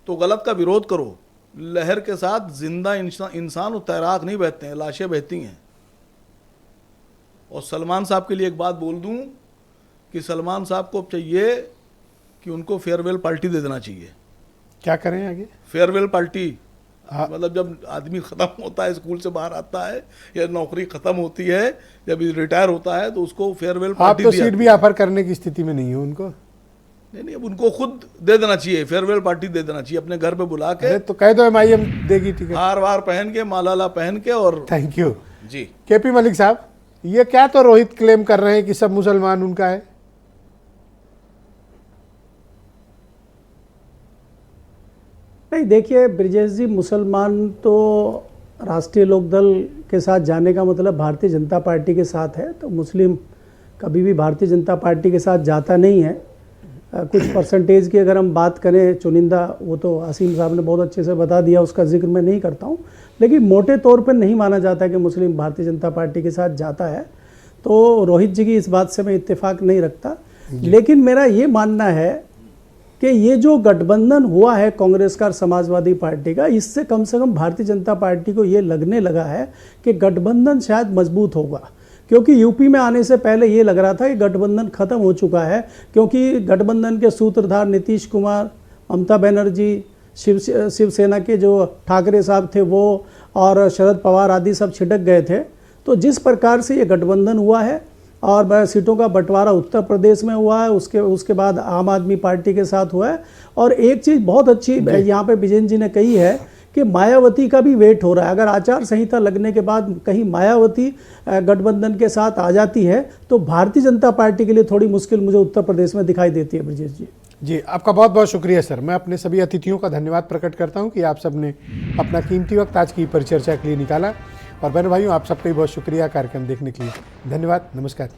तो गलत का विरोध करो। लहर के साथ जिंदा इंसान और तैराक नहीं बहते हैं, लाशें बहती हैं। और सलमान साहब के लिए एक बात बोल दूं कि सलमान साहब को अब चाहिए कि उनको फेयरवेल पार्टी दे देना चाहिए। क्या करें आगे? फेयरवेल पार्टी मतलब जब आदमी ख़त्म होता है, स्कूल से बाहर आता है या नौकरी ख़त्म होती है, जब रिटायर होता है तो उसको फेयरवेल आप पार्टी तो दी सीट जाती भी है। ऑफर करने की स्थिति में नहीं हो उनको। नहीं, अब उनको खुद दे देना चाहिए, फेयरवेल पार्टी दे देना चाहिए, अपने घर पे बुला के अरे तो कह दो MIM देगी टिकट। हार वार पहन के, मालाला पहन के। और thank you ji KP Malik साहब, ये क्या तो रोहित क्लेम कर रहे हैं कि सब मुसलमान उनका है? नहीं, देखिए ब्रिजेश जी, मुसलमान तो राष्ट्रीय लोकदल के साथ जाने का मतलब भारतीय जनता पार्टी के साथ है, तो मुस्लिम कभी भी भारतीय जनता पार्टी के साथ जाता नहीं है। कुछ परसेंटेज की अगर हम बात करें चुनिंदा, वो तो आसिम साहब ने बहुत अच्छे से बता दिया, उसका जिक्र मैं नहीं करता हूँ, लेकिन मोटे तौर पर नहीं माना जाता कि मुस्लिम भारतीय जनता पार्टी के साथ जाता है। तो रोहित जी की इस बात से मैं इत्तेफाक नहीं रखता, लेकिन मेरा ये मानना है कि ये जो गठबंधन हुआ है कांग्रेस का और समाजवादी पार्टी का, इससे कम से कम भारतीय जनता पार्टी को ये लगने लगा है कि गठबंधन शायद मजबूत होगा, क्योंकि यूपी में आने से पहले ये लग रहा था कि गठबंधन खत्म हो चुका है, क्योंकि गठबंधन के सूत्रधार नीतीश कुमार, ममता बनर्जी, शिवसेना के जो ठाकरे साहब थे वो, और शरद पवार आदि सब छिटक गए थे। तो जिस प्रकार से ये गठबंधन हुआ है और सीटों का बंटवारा उत्तर प्रदेश में हुआ है, उसके बाद आम आदमी पार्टी के साथ हुआ है। और एक चीज़ बहुत अच्छी यहाँ पे विजेंद्र जी ने कही है कि मायावती का भी वेट हो रहा है। अगर आचार संहिता लगने के बाद कहीं मायावती गठबंधन के साथ आ जाती है तो भारतीय जनता पार्टी के लिए थोड़ी मुश्किल मुझे उत्तर प्रदेश में दिखाई देती है। ब्रजेश जी जी, आपका बहुत बहुत शुक्रिया सर। मैं अपने सभी अतिथियों का धन्यवाद प्रकट करता हूं कि आप सब ने अपना कीमती वक्त आज की परिचर्चा के लिए निकाला। और बहन भाइयों, आप सबका भी बहुत शुक्रिया कार्यक्रम देखने के लिए। धन्यवाद, नमस्कार।